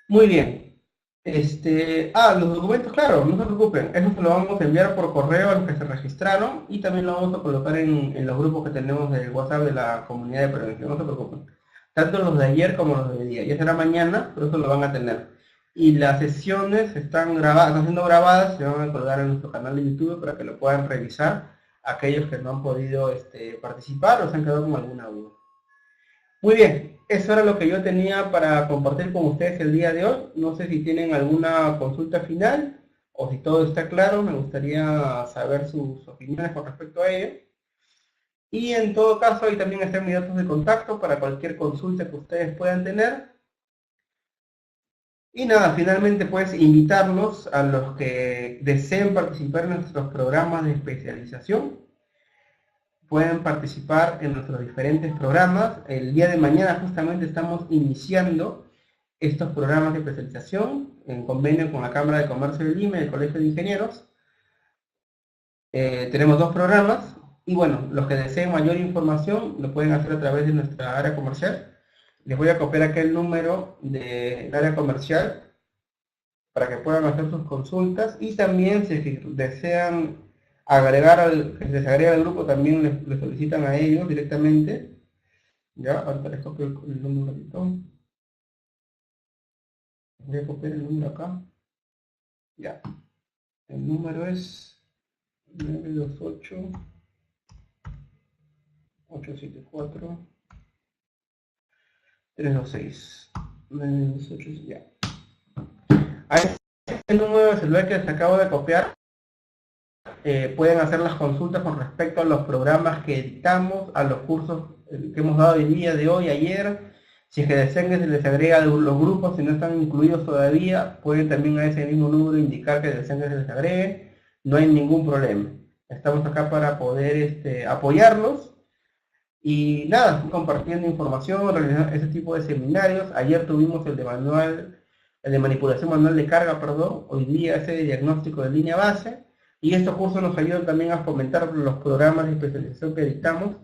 Muy bien. Los documentos, claro, no se preocupen. Eso se lo vamos a enviar por correo a los que se registraron y también lo vamos a colocar en los grupos que tenemos del WhatsApp de la comunidad de prevención. No se preocupen. Tanto los de ayer como los de hoy día. Ya será mañana, pero eso lo van a tener. Y las sesiones están grabadas, están siendo grabadas, se van a colgar en nuestro canal de YouTube para que lo puedan revisar aquellos que no han podido participar o se han quedado con alguna duda. Muy bien, eso era lo que yo tenía para compartir con ustedes el día de hoy. No sé si tienen alguna consulta final o si todo está claro, me gustaría saber sus opiniones con respecto a ello. Y en todo caso, ahí también están mis datos de contacto para cualquier consulta que ustedes puedan tener. Y nada, finalmente pues invitarlos a los que deseen participar en nuestros programas de especialización. Pueden participar en nuestros diferentes programas. El día de mañana justamente estamos iniciando estos programas de especialización en convenio con la Cámara de Comercio de Lima y el Colegio de Ingenieros. Tenemos dos programas. Y bueno, los que deseen mayor información lo pueden hacer a través de nuestra área comercial. Les voy a copiar aquí el número del área comercial para que puedan hacer sus consultas. Y también si desean que les agregue al grupo, también les solicitan a ellos directamente. Ya, ahorita les copio el número. Voy a copiar el número acá. Ya. El número es 928 874 326 928, ya. A este número de celular que les acabo de copiar, pueden hacer las consultas con respecto a los programas que dictamos, a los cursos que hemos dado el día de hoy, ayer. Si es que desean que se les agrega los grupos, si no están incluidos todavía, pueden también a ese mismo número indicar que desean que se les agregue. No hay ningún problema. Estamos acá para poder apoyarlos. Y nada, compartiendo información, realizando ese tipo de seminarios. Ayer tuvimos el de manual el de manipulación manual de carga, perdón, hoy día ese de diagnóstico de línea base, y estos cursos nos ayudan también a fomentar los programas de especialización que dictamos,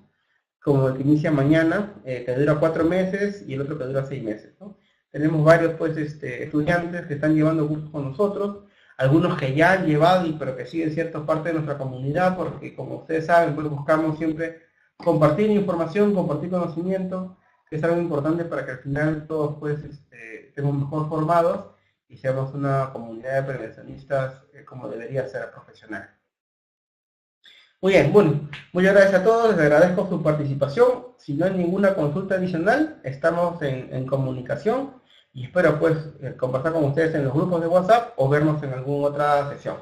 como el que inicia mañana, que dura 4 meses, y el otro que dura 6 meses, ¿no? Tenemos varios pues, estudiantes que están llevando cursos con nosotros, algunos que ya han llevado, pero que siguen ciertas partes de nuestra comunidad, porque como ustedes saben, pues buscamos siempre compartir información, compartir conocimiento, que es algo importante para que al final todos pues, estemos mejor formados y seamos una comunidad de prevencionistas como debería ser profesional. Muy bien, bueno, muchas gracias a todos, les agradezco su participación. Si no hay ninguna consulta adicional, estamos en comunicación y espero pues conversar con ustedes en los grupos de WhatsApp o vernos en alguna otra sesión.